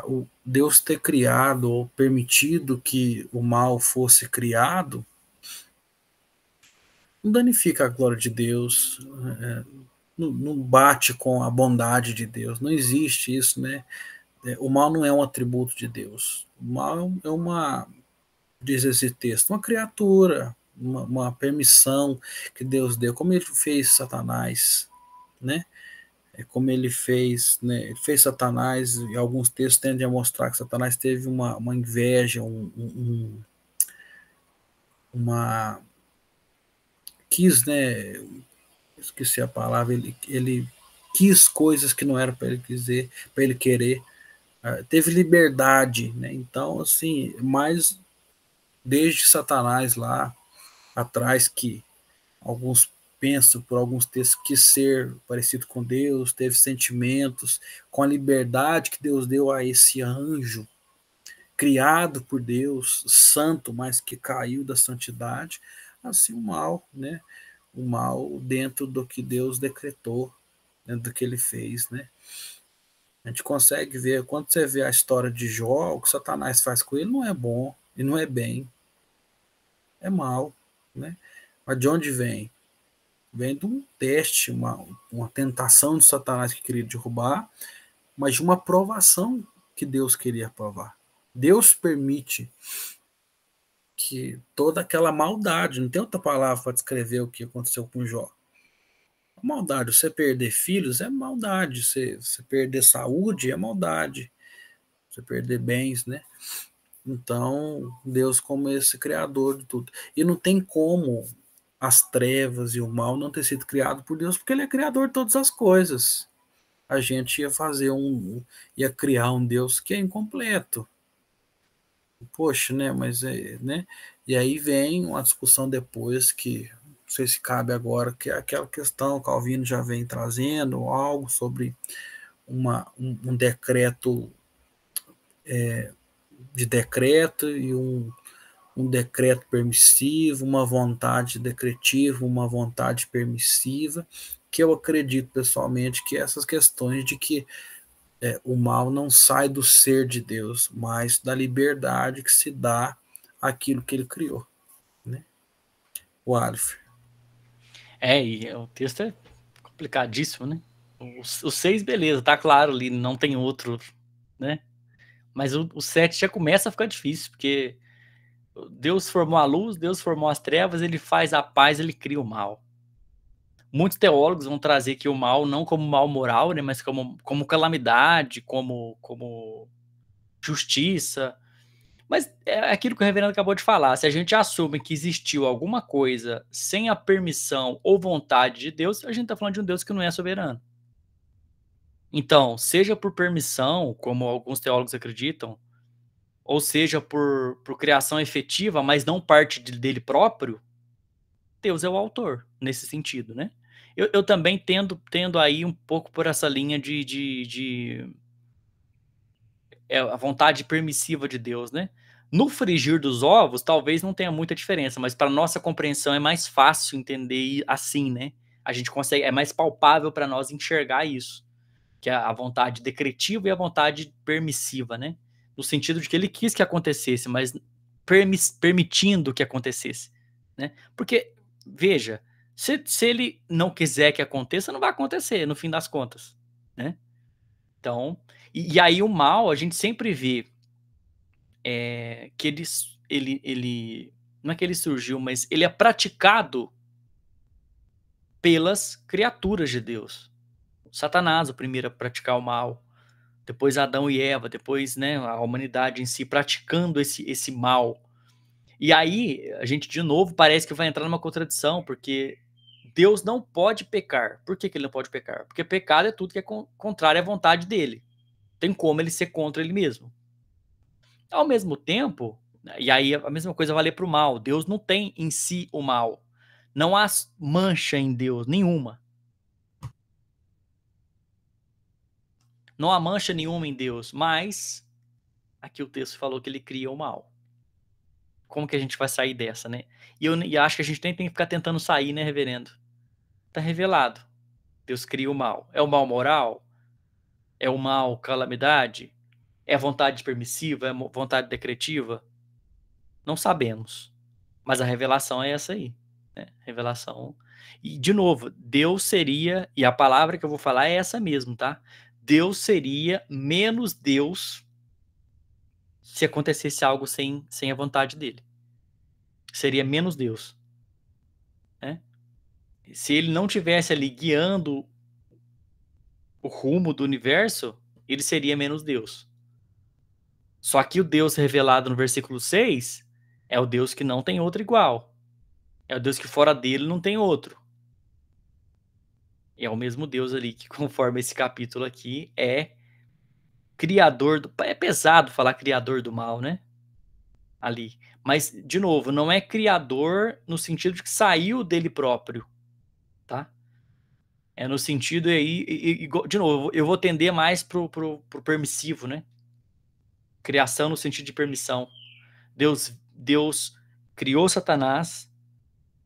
o Deus ter criado ou permitido que o mal fosse criado não danifica a glória de Deus, não bate com a bondade de Deus, não existe isso, né? O mal não é um atributo de Deus. O mal é diz esse texto, uma criatura, uma permissão que Deus deu, como ele fez Satanás, né? Como ele fez, né? Ele fez Satanás, e alguns textos tendem a mostrar que Satanás teve uma inveja, uma quis, né? Esqueci a palavra, ele quis coisas que não era para ele quiser, para ele querer, teve liberdade, né? Então, assim, mas desde Satanás lá atrás que Alguns pensam, por alguns textos, que ser parecido com Deus, teve sentimentos, com a liberdade que Deus deu a esse anjo, criado por Deus, santo, mas que caiu da santidade, assim o mal, né? O mal dentro do que Deus decretou, dentro do que ele fez, né? A gente consegue ver, quando você vê a história de Jó, o que Satanás faz com ele não é bom, e não é bem, é mal, né? Mas de onde vem? Vem de um teste, uma tentação de Satanás que queria derrubar, mas de uma provação que Deus queria provar. Deus permite que toda aquela maldade, não tem outra palavra para descrever o que aconteceu com Jó. A maldade, você perder filhos é maldade, você perder saúde é maldade, você perder bens, né? Então, Deus como esse criador de tudo. E não tem como as trevas e o mal não ter sido criado por Deus, porque ele é criador de todas as coisas. A gente ia criar um Deus que é incompleto. Poxa, né? Mas né? E aí vem uma discussão depois que não sei se cabe agora, que é aquela questão, o Calvino já vem trazendo algo sobre um decreto de decreto e um decreto permissivo, uma vontade decretiva, uma vontade permissiva, que eu acredito pessoalmente que essas questões de que o mal não sai do ser de Deus, mas da liberdade que se dá àquilo que ele criou, né? O Aleph. E o texto é complicadíssimo, né? Os 6, beleza, tá claro ali, não tem outro, né? Mas o 7 já começa a ficar difícil, porque Deus formou a luz, Deus formou as trevas, ele faz a paz, ele cria o mal. Muitos teólogos vão trazer que o mal não como mal moral, né, mas como calamidade, como justiça. Mas é aquilo que o reverendo acabou de falar. Se a gente assume que existiu alguma coisa sem a permissão ou vontade de Deus, a gente está falando de um Deus que não é soberano. Então, seja por permissão, como alguns teólogos acreditam, ou seja por criação efetiva, mas não parte dele próprio, Deus é o autor, nesse sentido, né? Eu também tendo aí um pouco por essa linha de a vontade permissiva de Deus, né? No frigir dos ovos, talvez não tenha muita diferença, mas para nossa compreensão é mais fácil entender assim, né? A gente consegue, é mais palpável para nós enxergar isso, que é a vontade decretiva e a vontade permissiva, né? No sentido de que ele quis que acontecesse, mas permitindo que acontecesse, né? Porque, veja, se ele não quiser que aconteça, não vai acontecer, no fim das contas, né? Então, e aí o mal, a gente sempre vê que ele não é que ele surgiu, mas ele é praticado pelas criaturas de Deus. Satanás, o primeiro a praticar o mal, depois Adão e Eva, depois, né, a humanidade em si praticando esse mal. E aí, a gente de novo parece que vai entrar numa contradição, porque Deus não pode pecar. Por que ele não pode pecar? Porque pecado é tudo que é contrário à vontade dele. Tem como ele ser contra ele mesmo. Ao mesmo tempo, e aí a mesma coisa vale para o mal. Deus não tem em si o mal. Não há mancha em Deus, nenhuma. Não há mancha nenhuma em Deus, mas aqui o texto falou que ele cria o mal. Como que a gente vai sair dessa, né? E acho que a gente nem tem que ficar tentando sair, né, reverendo? Tá revelado. Deus cria o mal. É o mal moral? É o mal calamidade? É vontade permissiva? É vontade decretiva? Não sabemos. Mas a revelação é essa aí, né? Revelação. E, de novo, Deus seria, e a palavra que eu vou falar é essa mesmo, tá? Deus seria menos Deus se acontecesse algo sem a vontade dele. Seria menos Deus, né? Se ele não tivesse ali guiando o rumo do universo, ele seria menos Deus. Só que o Deus revelado no versículo 6 é o Deus que não tem outro igual. É o Deus que fora dele não tem outro. E é o mesmo Deus ali que, conforme esse capítulo aqui, é criador do... É pesado falar criador do mal, né? ali. Mas, de novo, não é criador no sentido de que saiu dele próprio, tá? É no sentido aí, de novo, eu vou tender mais pro permissivo, né? Criação no sentido de permissão. Deus criou Satanás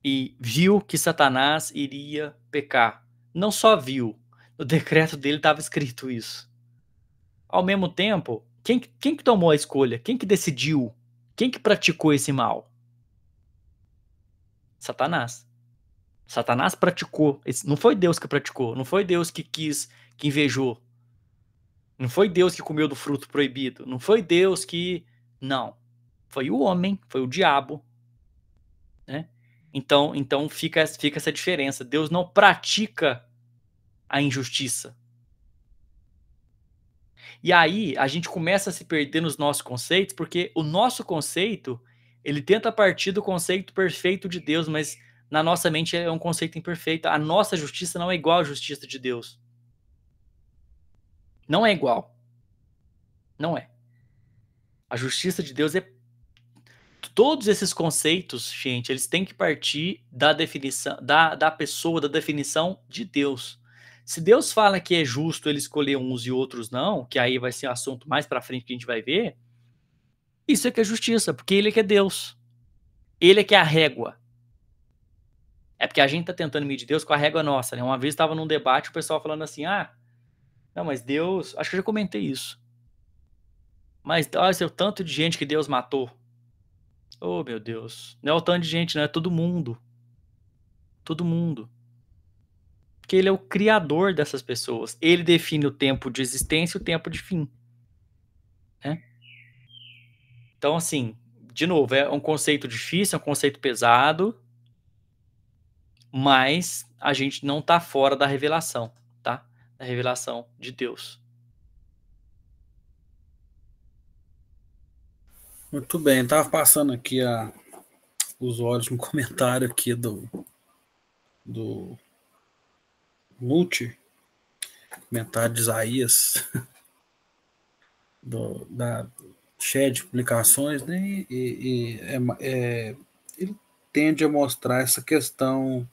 e viu que Satanás iria pecar. Não só viu, no decreto dele estava escrito isso. Ao mesmo tempo, quem que tomou a escolha? Quem que decidiu? Quem que praticou esse mal? Satanás. Satanás praticou. Não foi Deus que praticou. Não foi Deus que quis, que invejou. Não foi Deus que comeu do fruto proibido. Não foi Deus que... Não. Foi o homem, foi o diabo. Né? Então fica essa diferença. Deus não pratica a injustiça. E aí a gente começa a se perder nos nossos conceitos, porque o nosso conceito, ele tenta partir do conceito perfeito de Deus, mas na nossa mente é um conceito imperfeito. A nossa justiça não é igual à justiça de Deus. Não é igual. Não é. A justiça de Deus é... Todos esses conceitos, gente, eles têm que partir da definição, da pessoa, da definição de Deus. Se Deus fala que é justo ele escolher uns e outros não, que aí vai ser um assunto mais pra frente que a gente vai ver, isso é que é justiça, porque ele é que é Deus. Ele é que é a régua. É porque a gente tá tentando medir Deus com a régua nossa, né? Uma vez estava num debate, o pessoal falando assim, não, mas Deus... Acho que eu já comentei isso. Mas olha o tanto de gente que Deus matou. Oh, meu Deus. Não é o tanto de gente, não é todo mundo. Todo mundo. Porque ele é o criador dessas pessoas. Ele define o tempo de existência e o tempo de fim. Né? Então, assim, de novo, é um conceito difícil, é um conceito pesado, mas a gente não está fora da revelação, tá? Da revelação de Deus. Muito bem, estava passando aqui os olhos no comentário aqui do Multi, comentário de Isaías, da cheia de publicações, né? Ele tende a mostrar essa questão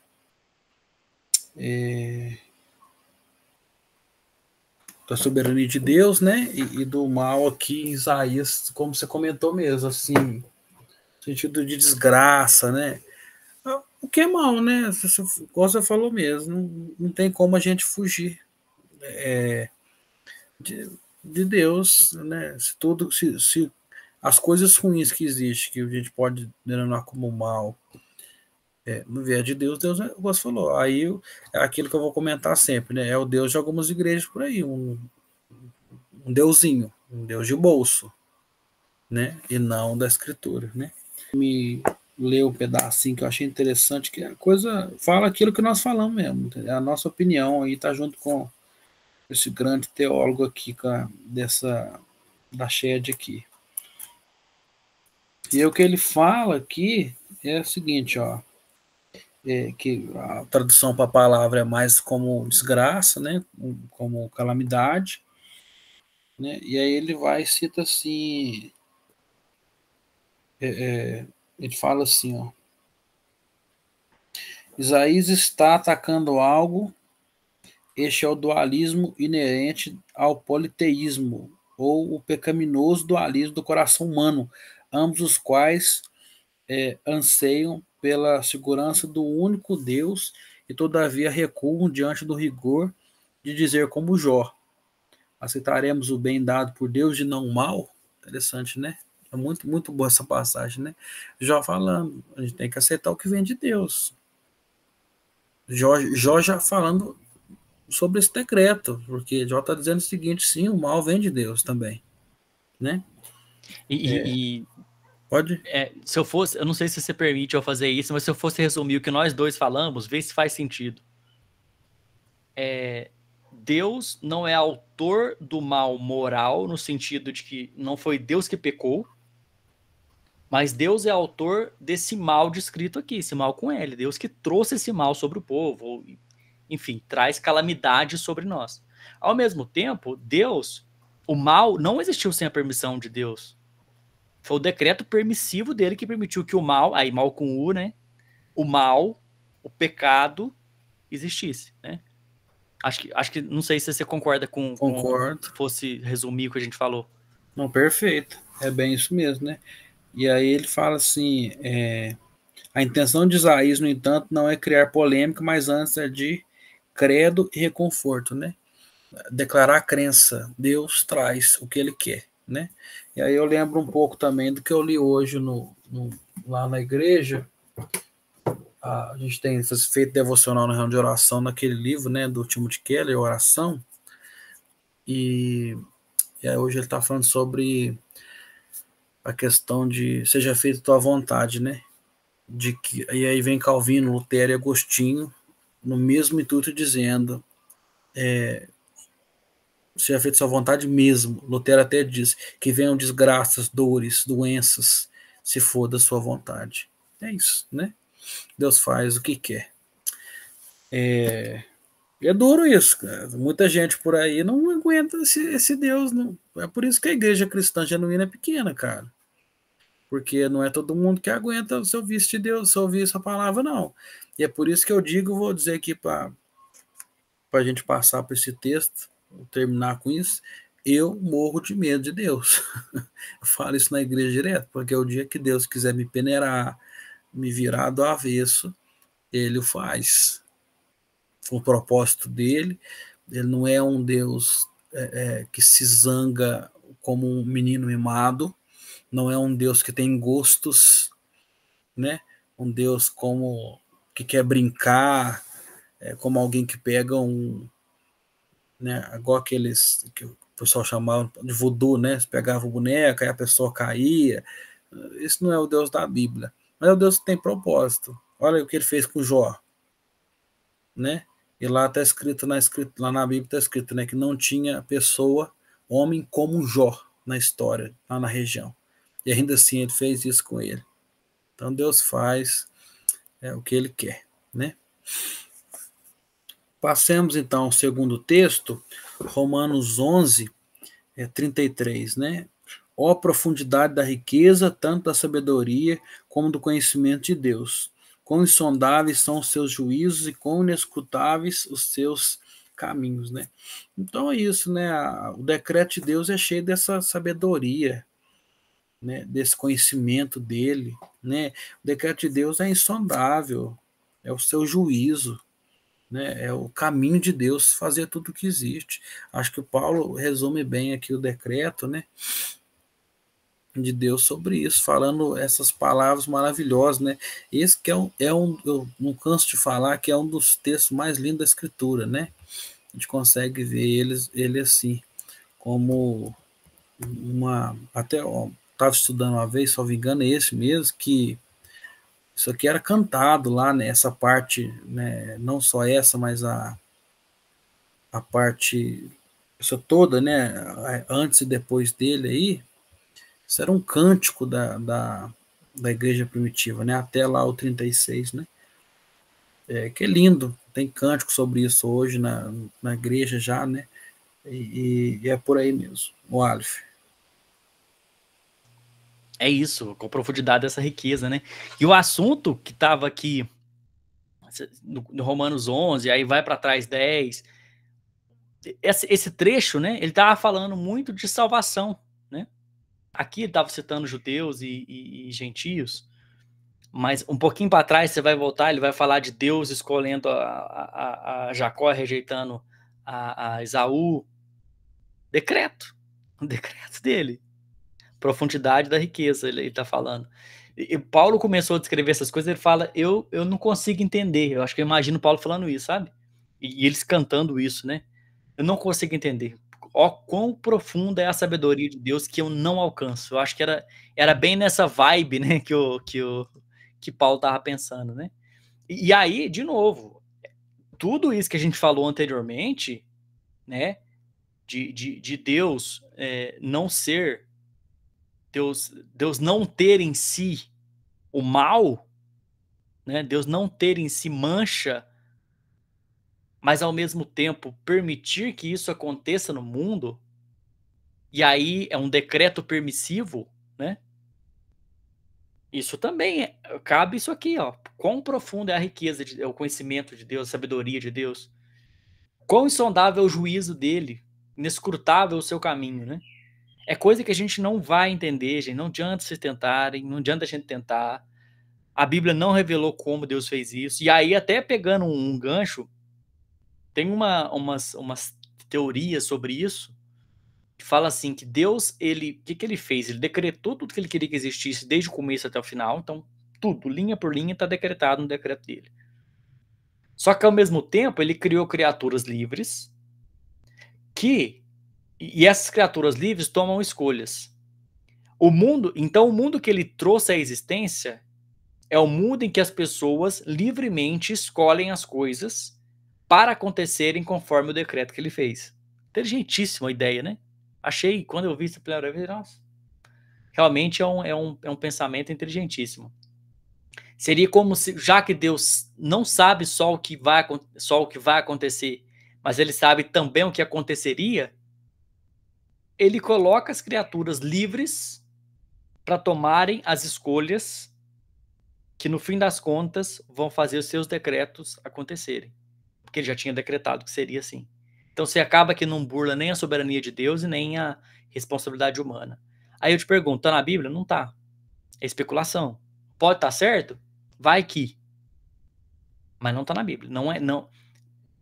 da soberania de Deus, né? E do mal aqui em Isaías, como você comentou mesmo, assim, no sentido de desgraça, né? O que é mal, né? Como você falou mesmo, não tem como a gente fugir de Deus, né? Se as coisas ruins que existem, que a gente pode denominar como mal, no viés de Deus, Deus, como você falou, aí é aquilo que eu vou comentar sempre, né? É o Deus de algumas igrejas por aí, um deusinho, um Deus de bolso, né? E não da escritura, né? Me leu um pedacinho que eu achei interessante, que a coisa fala aquilo que nós falamos mesmo, a nossa opinião aí tá junto com esse grande teólogo aqui da Shed aqui. E o que ele fala aqui é o seguinte, ó, que a tradução para a palavra é mais como desgraça, né, como calamidade, né, e aí ele vai e cita assim, ele fala assim, ó, Isaías está atacando algo, este é o dualismo inerente ao politeísmo, ou o pecaminoso dualismo do coração humano, ambos os quais anseiam pela segurança do único Deus e todavia recuam diante do rigor de dizer como Jó, aceitaremos o bem dado por Deus e não o mal? Interessante, né? É muito, muito boa essa passagem, né? Jó falando, a gente tem que aceitar o que vem de Deus. Jó já falando sobre esse decreto, porque Jó está dizendo o seguinte, sim, o mal vem de Deus também, né? Pode? Se eu fosse, eu não sei se você permite eu fazer isso, mas se eu fosse resumir o que nós dois falamos, vê se faz sentido. Deus não é autor do mal moral, no sentido de que não foi Deus que pecou, mas Deus é autor desse mal descrito aqui, esse mal com L. Deus que trouxe esse mal sobre o povo, ou, enfim, traz calamidade sobre nós. Ao mesmo tempo, Deus, o mal não existiu sem a permissão de Deus. Foi o decreto permissivo dele que permitiu que o mal, aí mal com U, né? O mal, o pecado existisse, né? Acho que não sei se você concorda com Concordo. fosse resumir o que a gente falou. Não, perfeito. É bem isso mesmo, né? E aí ele fala assim, a intenção de Isaías, no entanto, não é criar polêmica, mas antes é de credo e reconforto, né? Declarar a crença. Deus traz o que ele quer, né? E aí eu lembro um pouco também do que eu li hoje lá na igreja. A gente tem feito devocional na reunião de oração naquele livro, né, do Timothy Keller, Oração. E aí hoje ele está falando sobre a questão de seja feita tua vontade, né? E aí vem Calvino, Lutero e Agostinho no mesmo intuito dizendo seja feita sua vontade mesmo. Lutero até diz que venham desgraças, dores, doenças, se for da sua vontade. É isso, né? Deus faz o que quer. É duro isso, cara. Muita gente por aí não aguenta esse Deus. Não. É por isso que a igreja cristã genuína é pequena, cara. Porque não é todo mundo que aguenta se ouvir de Deus, se ouvir essa palavra, não. E é por isso que eu digo, vou dizer aqui para a gente passar por esse texto, terminar com isso, eu morro de medo de Deus. Eu falo isso na igreja direto, porque o dia que Deus quiser me peneirar, me virar do avesso, ele o faz. Com o propósito dele, ele não é um Deus que se zanga como um menino mimado, não é um Deus que tem gostos, né? Um Deus como que quer brincar, como alguém que pega né? Igual aqueles que o pessoal chamava de voodoo, né? Você pegava o boneco, aí a pessoa caía. Isso não é o Deus da Bíblia, mas é o Deus que tem propósito. Olha o que ele fez com Jó, né? E lá está escrito, lá na Bíblia está escrito, né, que não tinha pessoa, homem como Jó na história, lá na região. E ainda assim ele fez isso com ele. Então Deus faz o que ele quer, né? Passemos então ao segundo texto, Romanos 11, 33, né? Ó profundidade da riqueza, tanto da sabedoria como do conhecimento de Deus. Quão insondáveis são os seus juízos e quão inescrutáveis os seus caminhos, né? Então é isso, né? O decreto de Deus é cheio dessa sabedoria, né? Desse conhecimento dele, né? O decreto de Deus é insondável, é o seu juízo, né? É o caminho de Deus fazer tudo o que existe. Acho que o Paulo resume bem aqui o decreto, né? De Deus sobre isso, falando essas palavras maravilhosas, né? Esse que eu não canso de falar que é um dos textos mais lindos da Escritura, né? A gente consegue ver ele assim, como até estava estudando uma vez, se não me engano, é esse mesmo, que isso aqui era cantado lá, né? Essa parte, né? Não só essa, mas a parte, isso toda, né? Antes e depois dele aí, isso era um cântico da igreja primitiva, né? Até lá o 36, né? Que é lindo, tem cântico sobre isso hoje na igreja já, né? E é por aí mesmo, o Aleph. É isso, com a profundidade dessa riqueza, né? E o assunto que estava aqui no Romanos 11, aí vai para trás 10, esse trecho, né? Ele estava falando muito de salvação, né? Aqui ele estava citando judeus e gentios, mas um pouquinho para trás você vai voltar, ele vai falar de Deus escolhendo a Jacó, rejeitando a Esaú. Decreto, o decreto dele. Profundidade da riqueza, ele está falando. E Paulo começou a descrever essas coisas, ele fala, eu não consigo entender. Eu acho que eu imagino Paulo falando isso, sabe? E eles cantando isso, né? Eu não consigo entender. Ó, quão profunda é a sabedoria de Deus que eu não alcanço. Eu acho que era bem nessa vibe, né, que Paulo estava pensando, né? E aí, de novo, tudo isso que a gente falou anteriormente, né, de Deus não ser, Deus não ter em si o mal, né, Deus não ter em si mancha, mas ao mesmo tempo permitir que isso aconteça no mundo, e aí é um decreto permissivo, né? Isso também cabe isso aqui, ó. Quão profunda é a riqueza, é o conhecimento de Deus, a sabedoria de Deus. Quão insondável é o juízo dele, inescrutável o seu caminho, né? É coisa que a gente não vai entender, gente. Não adianta vocês tentarem, não adianta a gente tentar. A Bíblia não revelou como Deus fez isso. E aí, até pegando um gancho, tem umas teorias sobre isso, que fala assim, que Deus, o que ele fez? Ele decretou tudo que ele queria que existisse, desde o começo até o final. Então, tudo, linha por linha, está decretado no decreto dele. Só que, ao mesmo tempo, ele criou criaturas livres, e essas criaturas livres tomam escolhas. Então, o mundo que ele trouxe à existência é o mundo em que as pessoas livremente escolhem as coisas para acontecerem conforme o decreto que ele fez. Inteligentíssima a ideia, né? Achei, quando eu vi isso pela primeira vez, nossa, realmente é um pensamento inteligentíssimo. Seria como se, já que Deus não sabe só o que vai acontecer, mas ele sabe também o que aconteceria, ele coloca as criaturas livres para tomarem as escolhas que, no fim das contas, vão fazer os seus decretos acontecerem. Porque ele já tinha decretado que seria assim. Então você acaba que não burla nem a soberania de Deus e nem a responsabilidade humana. Aí eu te pergunto, tá na Bíblia? Não tá. É especulação. Pode estar certo? Vai que. Mas não tá na Bíblia. Não.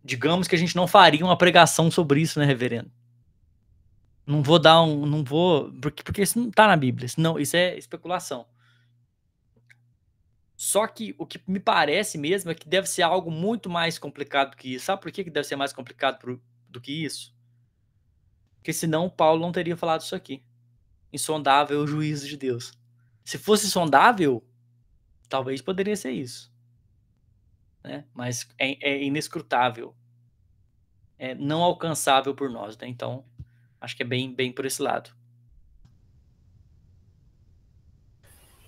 Digamos que a gente não faria uma pregação sobre isso, né, reverendo? Não vou dar um. Não vou. Porque isso não tá na Bíblia. Isso é especulação. Só que o que me parece mesmo é que deve ser algo muito mais complicado do que isso. Sabe por que deve ser mais complicado do que isso? Porque senão Paulo não teria falado isso aqui. Insondável o juízo de Deus. Se fosse insondável, talvez poderia ser isso. Né? Mas é inescrutável. É não alcançável por nós. Né? Então, acho que é bem por esse lado.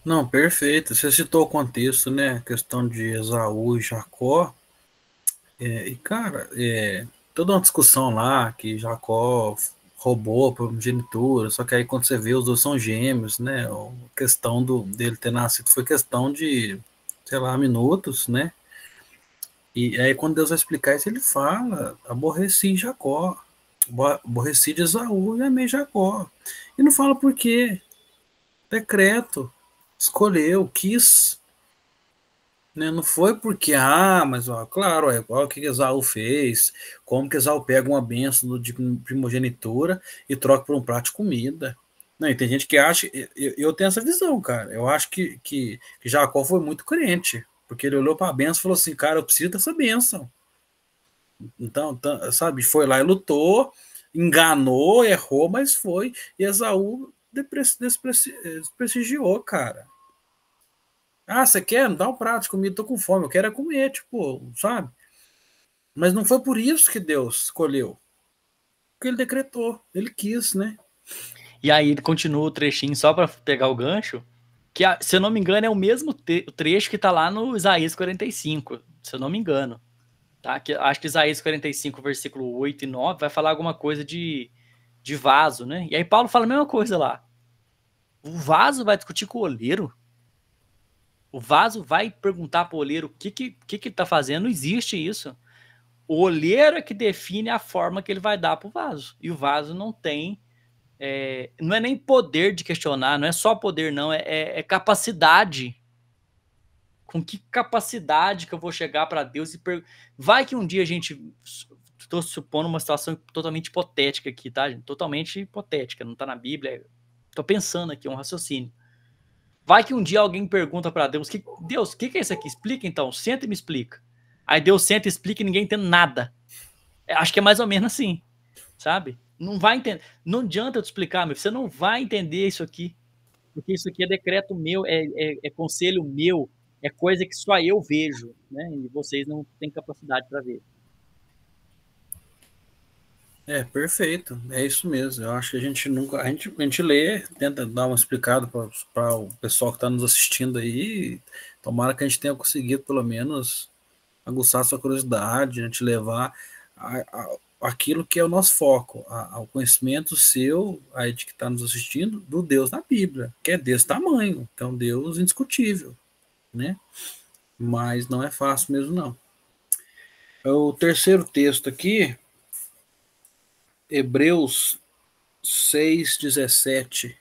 Não, perfeito. Você citou o contexto, né? A questão de Esaú e Jacó. E, cara, toda uma discussão lá que Jacó roubou a primogenitura, só que aí quando você vê, os dois são gêmeos, né? A questão dele ter nascido foi questão de, sei lá, minutos, né? E aí quando Deus vai explicar isso, ele fala, aborreci Jacó, aborreci de Esaú e amei Jacó. E não fala por quê. Decreto, escolheu, quis, né? Não foi porque, mas ó, claro, é igual o que Esaú fez, como que Esaú pega uma benção de primogenitura e troca por um prato de comida. Não, e tem gente que acha, eu tenho essa visão, cara. Eu acho que Jacó foi muito crente, porque ele olhou para a benção e falou assim, cara, eu preciso dessa benção. Então, sabe, foi lá e lutou, enganou, errou, mas foi. E Esaú desprestigiou, cara. Você quer? Não dá um prato de comida, tô com fome, eu quero é comer, tipo, sabe? Mas não foi por isso que Deus escolheu. Porque ele decretou, ele quis, né? E aí ele continua o trechinho só para pegar o gancho, que, se eu não me engano, é o mesmo trecho que tá lá no Isaías 45, se eu não me engano. Tá? Acho que Isaías 45, versículo 8 e 9, vai falar alguma coisa de vaso, né? E aí Paulo fala a mesma coisa lá. O vaso vai discutir com o oleiro? O vaso vai perguntar para o olheiro o que ele está fazendo? Não existe isso. O olheiro é que define a forma que ele vai dar para o vaso. E o vaso não tem... não é nem poder de questionar, não é só poder, não. É capacidade. Com que capacidade que eu vou chegar para Deus e vai que um dia a gente... Estou supondo uma situação totalmente hipotética aqui, tá, gente? Totalmente hipotética, não está na Bíblia. Estou pensando aqui, um raciocínio. Vai que um dia alguém pergunta para Deus, Deus, o que é isso aqui? Explica então, senta e me explica. Aí Deus senta e explica e ninguém entende nada. Acho que é mais ou menos assim, sabe? Não vai entender. Não adianta eu te explicar, meu filho, você não vai entender isso aqui. Porque isso aqui é decreto meu, é conselho meu, é coisa que só eu vejo, né? E vocês não têm capacidade para ver. Perfeito, é isso mesmo. Eu acho que a gente nunca. A gente lê, tenta dar uma explicada para o pessoal que está nos assistindo aí. Tomara que a gente tenha conseguido, pelo menos, aguçar sua curiosidade, a gente levar aquilo que é o nosso foco, o conhecimento seu, aí de que está nos assistindo, do Deus na Bíblia, que é desse tamanho, que é um Deus indiscutível, né? Mas não é fácil mesmo, não. O terceiro texto aqui, Hebreus 6:17.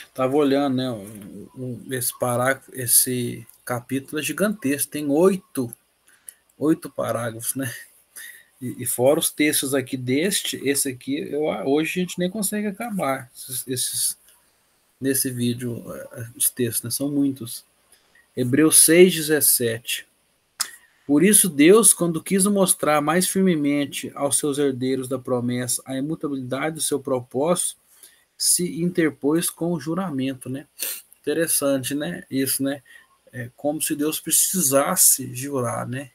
Estava olhando, né? Esse parágrafo, esse capítulo é gigantesco, tem oito parágrafos, né? E fora os textos aqui esse aqui, hoje a gente nem consegue acabar nesse vídeo, os textos, né? São muitos. Hebreus 6:17. Por isso Deus, quando quis mostrar mais firmemente aos seus herdeiros da promessa a imutabilidade do seu propósito, se interpôs com o juramento, né? Interessante, né? Isso, né? É como se Deus precisasse jurar, né?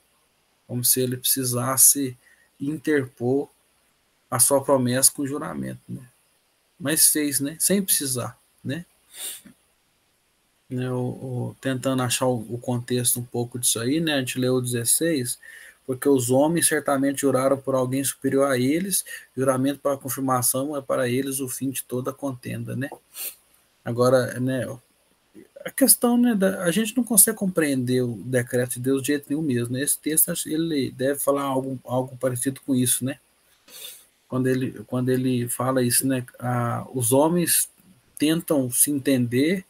Como se ele precisasse interpor a sua promessa com o juramento, né? Mas fez, né? Sem precisar, né? Tentando achar o contexto um pouco disso aí, né? A gente leu o 16, porque os homens certamente juraram por alguém superior a eles, juramento para a confirmação é para eles o fim de toda a contenda, né? Agora, né, a questão, né, a gente não consegue compreender o decreto de Deus de jeito nenhum mesmo, né? Esse texto, ele deve falar algo parecido com isso, né? Quando ele fala isso, né? Os homens tentam se entender,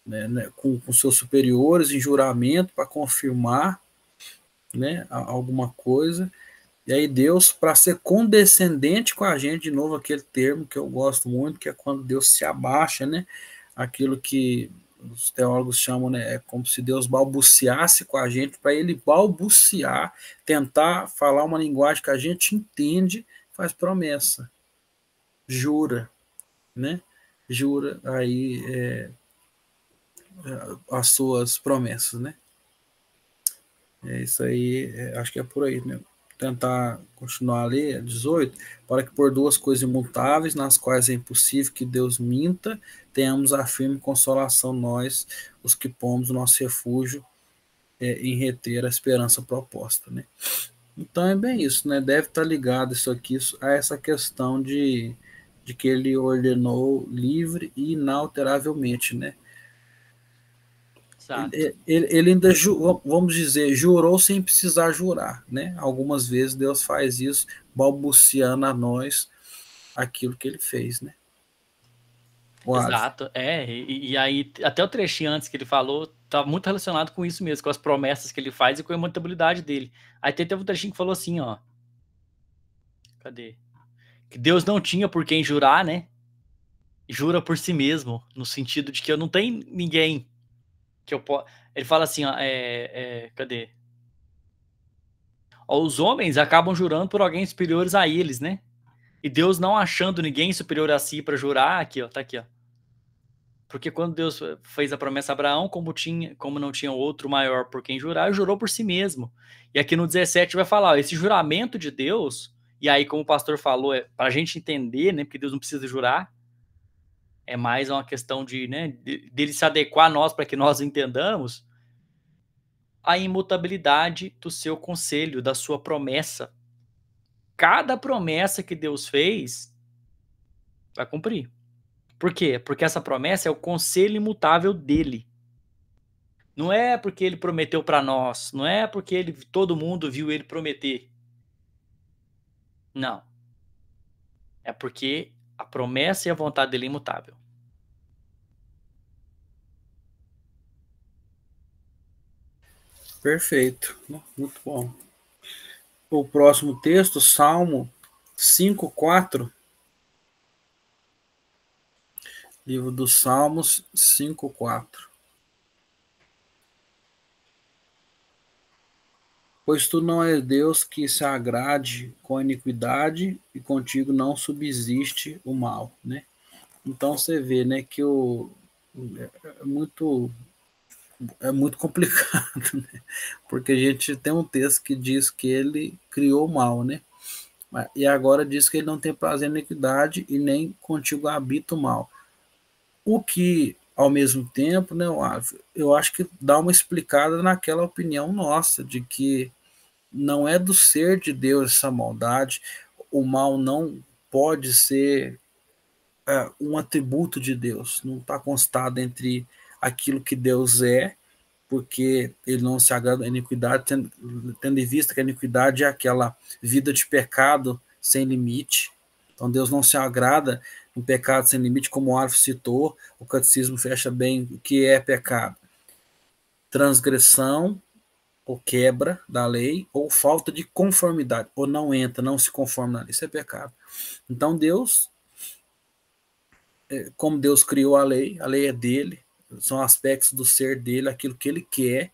né, com seus superiores em juramento para confirmar, né, alguma coisa. E aí Deus, para ser condescendente com a gente, de novo aquele termo que eu gosto muito, que é quando Deus se abaixa, né? Aquilo que os teólogos chamam, né? É como se Deus balbuciasse com a gente, para ele balbuciar, tentar falar uma linguagem que a gente entende, faz promessa, jura, né? Jura aí as suas promessas, né? É isso aí, acho que é por aí, né? Tentar continuar ali, 18, para que por duas coisas imutáveis, nas quais é impossível que Deus minta, tenhamos a firme consolação nós, os que pomos o nosso refúgio em reter a esperança proposta, né? Então é bem isso, né? Deve estar ligado isso aqui a essa questão de que ele ordenou livre e inalteravelmente, né? Exato. Ele ainda, vamos dizer, jurou sem precisar jurar, né? Algumas vezes Deus faz isso, balbuciando a nós aquilo que ele fez, né? O Alisson. Exato, e aí até o trechinho antes que ele falou tá muito relacionado com isso mesmo, com as promessas que ele faz e com a imutabilidade dele. Aí teve um trechinho que falou assim, ó, cadê? Que Deus não tinha por quem jurar, né? Jura por si mesmo, no sentido de que eu não tenho ninguém que eu possa. Ele fala assim, ó, cadê? Ó, os homens acabam jurando por alguém superiores a eles, né? E Deus não achando ninguém superior a si para jurar, aqui, ó, tá aqui, ó. Porque quando Deus fez a promessa a Abraão, como não tinha outro maior por quem jurar, jurou por si mesmo. E aqui no 17 vai falar, ó, esse juramento de Deus, e aí como o pastor falou, para a gente entender, né, porque Deus não precisa jurar, é mais uma questão de, né, dele se adequar a nós para que nós entendamos a imutabilidade do seu conselho, da sua promessa. Cada promessa que Deus fez vai cumprir. Por quê? Porque essa promessa é o conselho imutável dele. Não é porque ele prometeu para nós, não é porque todo mundo viu ele prometer. Não. É porque a promessa e a vontade dele é imutável. Perfeito, muito bom. O próximo texto, Salmo 5:4, livro dos Salmos 5:4. Pois tu não és Deus que se agrade com a iniquidade e contigo não subsiste o mal, né? Então você vê, né, que é muito é muito complicado, né? Porque a gente tem um texto que diz que ele criou o mal, né? E agora diz que ele não tem prazer na iniquidade e nem contigo habita o mal. O que, ao mesmo tempo, né, eu acho que dá uma explicada naquela opinião nossa de que não é do ser de Deus essa maldade. O mal não pode ser um atributo de Deus, não está constado entre aquilo que Deus é, porque ele não se agrada da iniquidade, tendo em vista que a iniquidade é aquela vida de pecado sem limite. Então Deus não se agrada no pecado sem limite, como o Arif citou, o catecismo fecha bem o que é pecado: transgressão ou quebra da lei, ou falta de conformidade, ou não entra, não se conforma na lei, isso é pecado. Então Deus, como Deus criou a lei é dele, são aspectos do ser dele, aquilo que ele quer,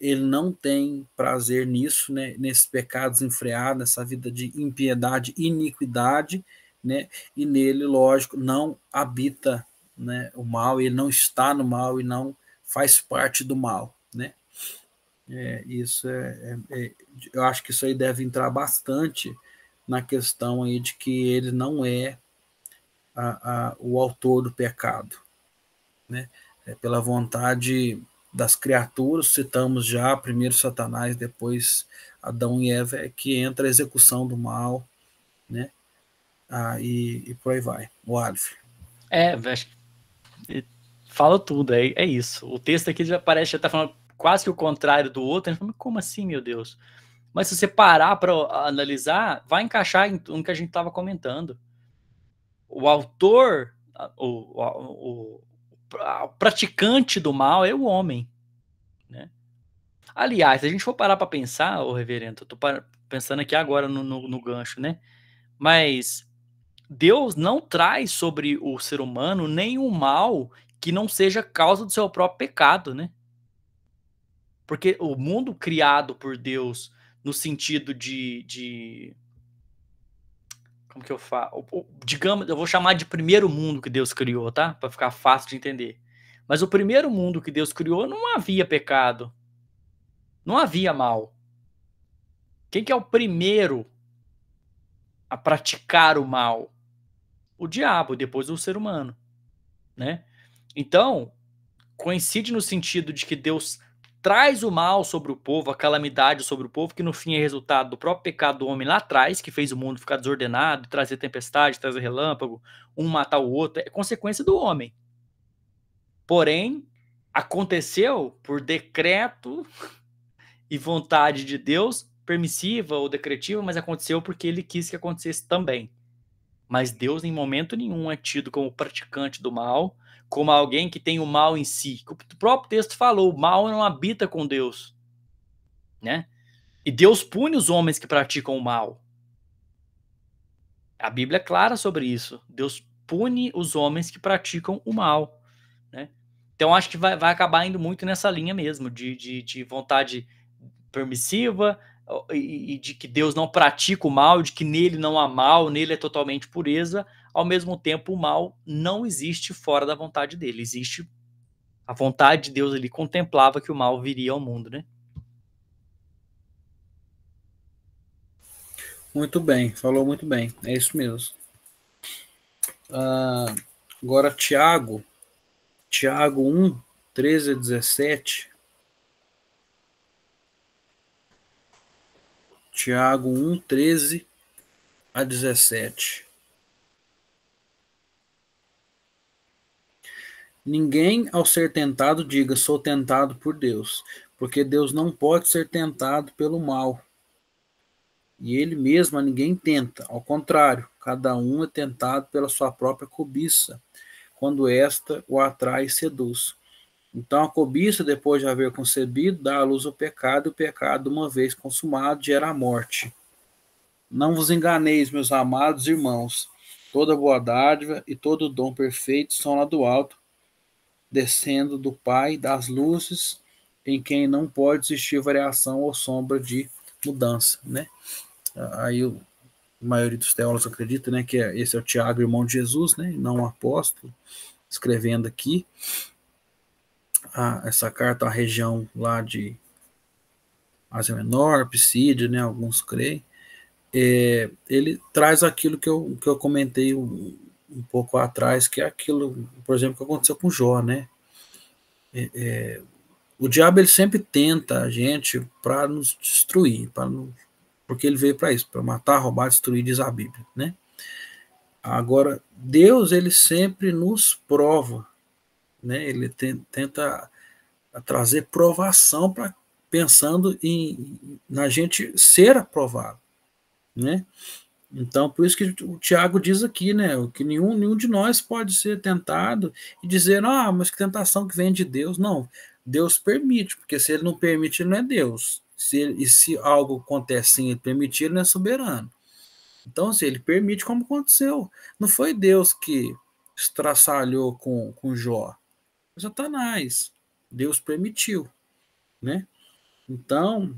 ele não tem prazer nisso, né, nesses pecados enfreados, nessa vida de impiedade, iniquidade, né, e nele, lógico, não habita, né, o mal, ele não está no mal e não faz parte do mal, né. Isso eu acho que isso aí deve entrar bastante na questão aí de que ele não é o autor do pecado, né? Pela vontade das criaturas, citamos já primeiro Satanás, depois Adão e Eva, que entra a execução do mal, né? E por aí vai. O Alf. Acho que fala tudo, é isso. O texto aqui já parece já tá falando quase que o contrário do outro. A gente fala, como assim, meu Deus? Mas se você parar para analisar, vai encaixar no que a gente estava comentando. O autor, o praticante do mal é o homem, né? Aliás, se a gente for parar para pensar, ô reverendo, eu tô pensando aqui agora no gancho, né? Mas Deus não traz sobre o ser humano nenhum mal que não seja causa do seu próprio pecado, né? Porque o mundo criado por Deus no sentido de como que eu falo? Digamos, eu vou chamar de primeiro mundo que Deus criou, tá? Para ficar fácil de entender. Mas o primeiro mundo que Deus criou não havia pecado, não havia mal. Quem que é o primeiro a praticar o mal? O diabo, depois o ser humano, né? Então, coincide no sentido de que Deus traz o mal sobre o povo, a calamidade sobre o povo, que no fim é resultado do próprio pecado do homem lá atrás, que fez o mundo ficar desordenado, trazer tempestade, trazer relâmpago, um matar o outro, é consequência do homem. Porém, aconteceu por decreto e vontade de Deus, permissiva ou decretiva, mas aconteceu porque ele quis que acontecesse também. Mas Deus, em momento nenhum, é tido como praticante do mal, como alguém que tem o mal em si. O próprio texto falou, o mal não habita com Deus, né? E Deus pune os homens que praticam o mal. A Bíblia é clara sobre isso. Deus pune os homens que praticam o mal, né? Então, acho que vai acabar indo muito nessa linha mesmo, de vontade permissiva, e de que Deus não pratica o mal, de que nele não há mal, nele é totalmente pureza. Ao mesmo tempo, o mal não existe fora da vontade dele. Existe a vontade de Deus, ele contemplava que o mal viria ao mundo, né? Muito bem, falou muito bem. É isso mesmo. Agora, Tiago 1, 13 a 17. Tiago 1, 13 a 17. Ninguém, ao ser tentado, diga: sou tentado por Deus, porque Deus não pode ser tentado pelo mal. E ele mesmo a ninguém tenta, ao contrário, cada um é tentado pela sua própria cobiça, quando esta o atrai e seduz. Então a cobiça, depois de haver concebido, dá à luz o pecado, e o pecado, uma vez consumado, gera a morte. Não vos enganeis, meus amados irmãos, toda boa dádiva e todo dom perfeito são lá do alto, descendo do Pai das luzes, em quem não pode existir variação ou sombra de mudança, né? Aí a maioria dos teólogos acredita, né, que esse é o Tiago, irmão de Jesus, né, não o apóstolo, escrevendo aqui essa carta à região lá de Ásia Menor, Psídia, né, alguns creem. Ele traz aquilo que eu comentei um pouco atrás, que é aquilo, por exemplo, que aconteceu com Jó, né? O diabo ele sempre tenta a gente para nos destruir, porque ele veio para isso, para matar, roubar, destruir, diz a Bíblia, né? Agora, Deus ele sempre nos prova, né? Ele tenta trazer provação para pensando na gente ser aprovado, né? Então, por isso que o Tiago diz aqui, né, que nenhum de nós pode ser tentado e dizer, ah, mas que tentação que vem de Deus. Não, Deus permite, porque se ele não permite, ele não é Deus. E se algo acontece sem ele permitir, ele não é soberano. Então, se ele permite, como aconteceu. Não foi Deus que estraçalhou com Jó, foi Satanás. Deus permitiu, né? Então,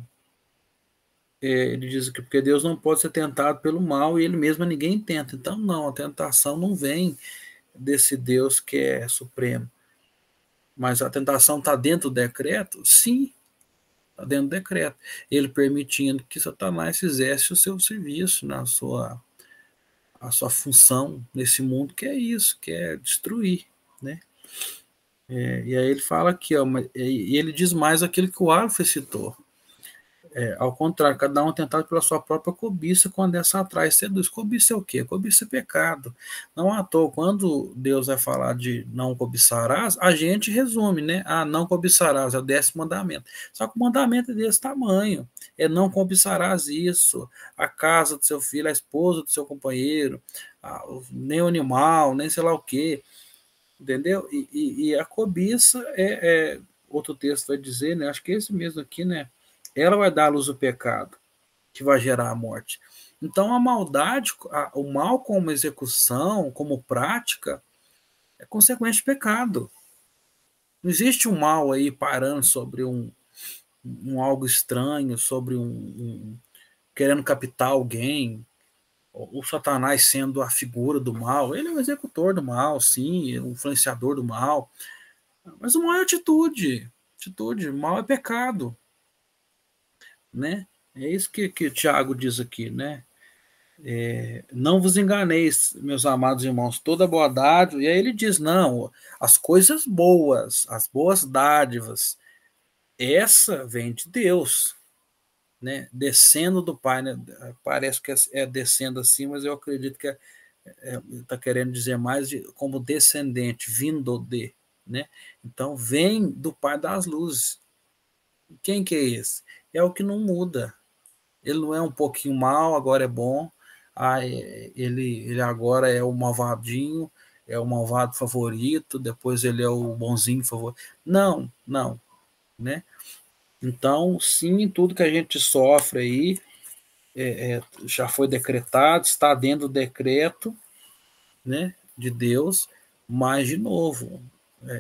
ele diz que porque Deus não pode ser tentado pelo mal e ele mesmo ninguém tenta. Então, não, a tentação não vem desse Deus que é supremo. Mas a tentação está dentro do decreto? Sim, está dentro do decreto. Ele permitindo que Satanás fizesse o seu serviço, a sua função nesse mundo, que é isso, que é destruir, né? E aí ele fala aqui, ó, e ele diz mais aquilo que o Alfa citou. Ao contrário, cada um é tentado pela sua própria cobiça, quando essa atrai seduz. Cobiça é o quê? Cobiça é pecado. Não à toa, quando Deus vai falar de não cobiçarás, a gente resume, né? Ah, não cobiçarás, é o 10º mandamento. Só que o mandamento é desse tamanho. É não cobiçarás isso, a casa do seu filho, a esposa do seu companheiro, nem o animal, nem sei lá o quê. Entendeu? E a cobiça outro texto vai dizer, né? Acho que é esse mesmo aqui, né? Ela vai dar à luz o pecado, que vai gerar a morte. Então a maldade, o mal como execução, como prática, é consequência de pecado. Não existe um mal aí parando sobre um algo estranho, sobre querendo captar alguém, o Satanás sendo a figura do mal. Ele é o executor do mal, sim, é o influenciador do mal. Mas o mal é atitude. Atitude, o mal é pecado, né? É isso que o Tiago diz aqui, né? Não vos enganeis, meus amados irmãos, toda boa dádiva. E aí ele diz: não, as coisas boas, as boas dádivas, essa vem de Deus, né? Descendo do Pai, né? Parece que é descendo assim, mas eu acredito que está querendo dizer mais como descendente, vindo de, né? Então vem do Pai das luzes. Quem que é esse? É o que não muda. Ele não é um pouquinho mal, agora é bom. Ele agora é o malvadinho, é o malvado favorito, depois ele é o bonzinho favorito. Não, não, né? Então, sim, tudo que a gente sofre aí já foi decretado, está dentro do decreto, né, de Deus, mas, de novo,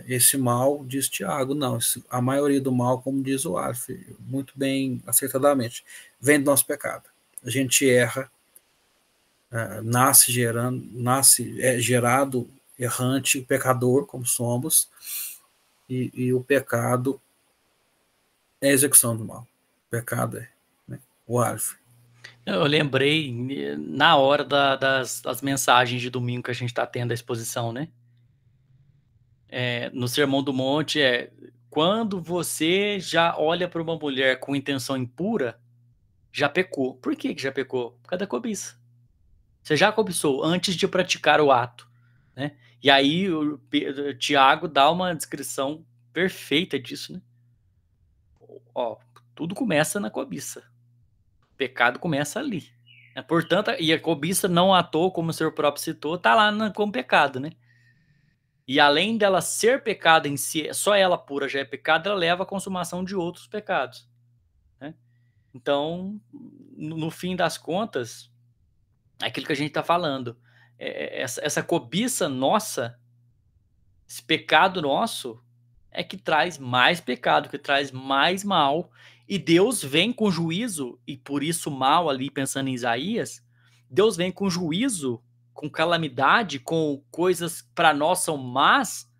esse mal, diz Tiago, não, a maioria do mal, como diz o Alf, muito bem, acertadamente, vem do nosso pecado. A gente erra, nasce gerado errante, pecador, como somos, e o pecado é a execução do mal. O pecado né? O Alf. Eu lembrei na hora das mensagens de domingo que a gente está tendo a exposição, né? No Sermão do Monte quando você já olha para uma mulher com intenção impura, já pecou. Por que já pecou? Por causa da cobiça. Você já cobiçou antes de praticar o ato, né? E aí o Tiago dá uma descrição perfeita disso, né? Ó, tudo começa na cobiça. O pecado começa ali. Portanto, e a cobiça não à toa, como o senhor próprio citou, tá lá como pecado, né? E além dela ser pecado em si, só ela pura já é pecado, ela leva à consumação de outros pecados, né? Então, no fim das contas, é aquilo que a gente está falando. Essa cobiça nossa, esse pecado nosso, é que traz mais pecado, que traz mais mal. E Deus vem com juízo, e por isso mal ali, pensando em Isaías, Deus vem com juízo, com calamidade, com coisas para nós são más,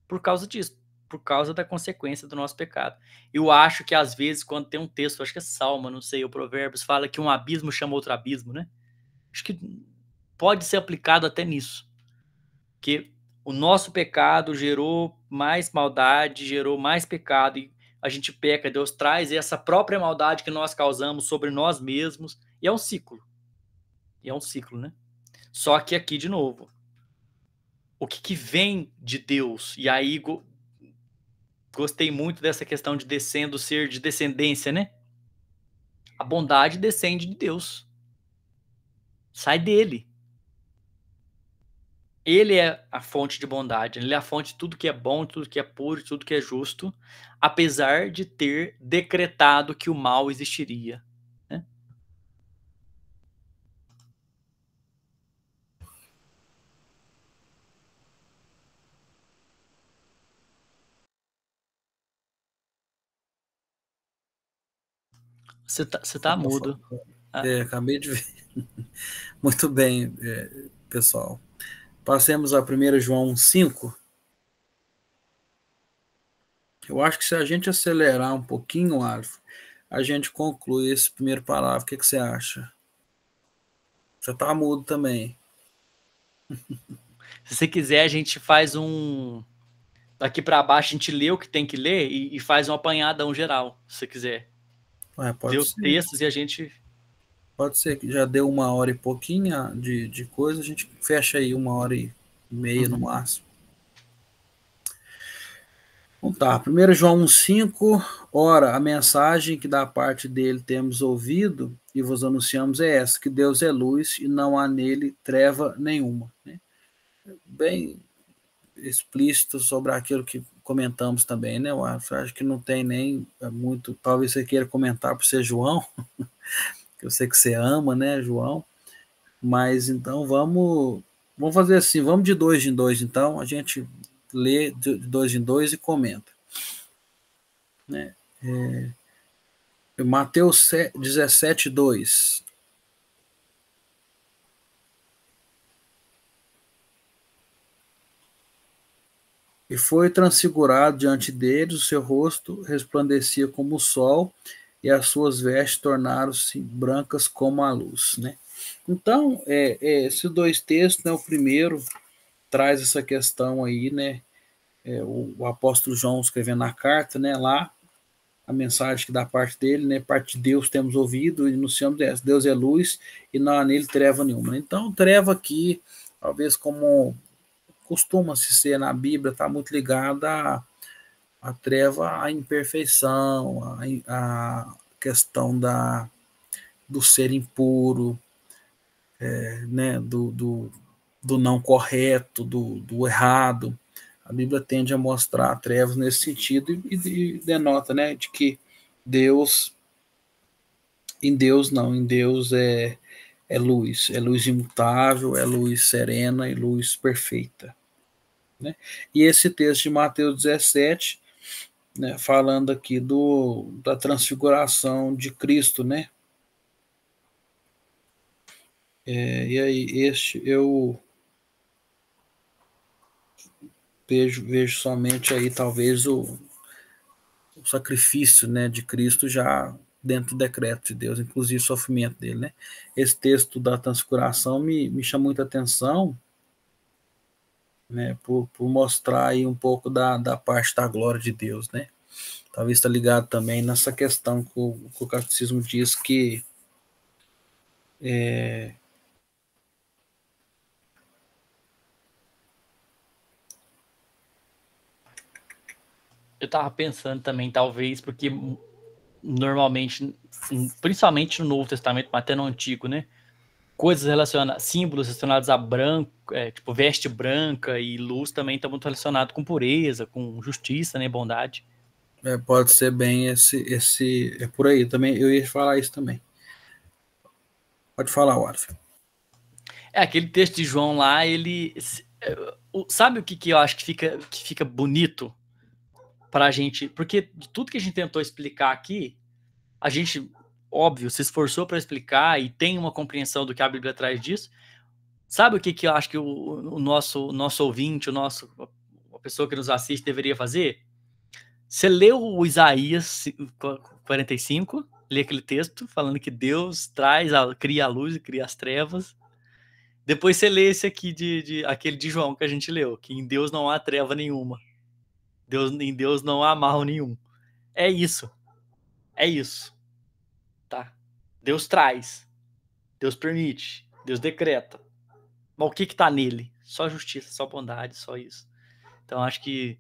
por causa disso, por causa da consequência do nosso pecado. Eu acho que às vezes, quando tem um texto, acho que é Salmo, não sei, o Provérbios, fala que um abismo chama outro abismo, né? Acho que pode ser aplicado até nisso. Que o nosso pecado gerou mais maldade, gerou mais pecado. E a gente peca, Deus traz essa própria maldade que nós causamos sobre nós mesmos, e é um ciclo. E é um ciclo, né? Só que aqui, de novo, o que vem de Deus? E aí, gostei muito dessa questão de descendo, ser de descendência, né? A bondade descende de Deus. Sai dele. Ele é a fonte de bondade, ele é a fonte de tudo que é bom, tudo que é puro, tudo que é justo, apesar de ter decretado que o mal existiria, né? Você tá mudo. Acabei de ver. Muito bem, pessoal. Passemos a 1 João 5. Eu acho que se a gente acelerar um pouquinho, Alfa, a gente conclui esse primeiro parágrafo. O que você acha? Você tá mudo também. Se você quiser, a gente faz daqui para baixo, a gente lê o que tem que ler e faz um apanhadão geral, se você quiser. Pode Lê os ser. textos e a gente... Pode ser que já deu 1 hora e pouquinho de coisa, a gente fecha aí 1 hora e meia no máximo. Então tá, 1 João 1,5. Ora, a mensagem que da parte dele temos ouvido e vos anunciamos é essa, que Deus é luz e não há nele treva nenhuma. Né? Bem explícito sobre aquilo que comentamos também, né? Eu acho que não tem nem muito, talvez você queira comentar por ser João, que eu sei que você ama, né, João? Mas então vamos fazer assim, vamos de 2 em 2, então, a gente lê de 2 em 2 e comenta. Né? Mateus 17, 2. E foi transfigurado diante deles, o seu rosto resplandecia como o sol, e as suas vestes tornaram-se brancas como a luz. Né? Então, esses dois textos, né, o primeiro traz essa questão aí, né, o apóstolo João escrevendo na carta, né, lá, a mensagem que da parte dele, né, parte de Deus temos ouvido e anunciamos essa, Deus é luz e não há nele treva nenhuma. Então, treva aqui, talvez como costuma-se ser na Bíblia, está muito ligada a treva à imperfeição, a questão do ser impuro, né, do não correto, do errado. A Bíblia tende a mostrar trevas nesse sentido e denota, né, de que em Deus é luz imutável, é luz serena e luz perfeita. Né? E esse texto de Mateus 17, né, falando aqui da transfiguração de Cristo, né? E aí, eu vejo somente aí talvez o sacrifício, né, de Cristo já dentro do decreto de Deus, inclusive o sofrimento dele, né? Esse texto da transfiguração me chama muita atenção, né, por mostrar aí um pouco da parte da glória de Deus, né? Talvez está ligado também nessa questão que o catecismo diz que Eu tava pensando também, talvez, porque normalmente, principalmente no Novo Testamento, mas até no Antigo, né? Coisas relacionadas, símbolos relacionados a branco, tipo veste branca e luz também está muito relacionado com pureza, com justiça, né? Bondade. pode ser bem é por aí também, eu ia falar isso também. Pode falar, Warf. Aquele texto de João lá, ele... Sabe o que eu acho que fica bonito pra gente? Porque de tudo que a gente tentou explicar aqui, a gente, óbvio, se esforçou para explicar e tem uma compreensão do que a Bíblia traz disso. Sabe o que eu acho que o nosso ouvinte, a pessoa que nos assiste deveria fazer? Você leu o Isaías 45, lê aquele texto falando que Deus cria a luz e cria as trevas. Depois você lê esse aqui, aquele de João que a gente leu, que em Deus não há treva nenhuma. Em Deus não há mal nenhum. É isso. É isso. Tá? Deus traz. Deus permite. Deus decreta. Mas o que tá nele? Só justiça, só bondade, só isso. Então, acho que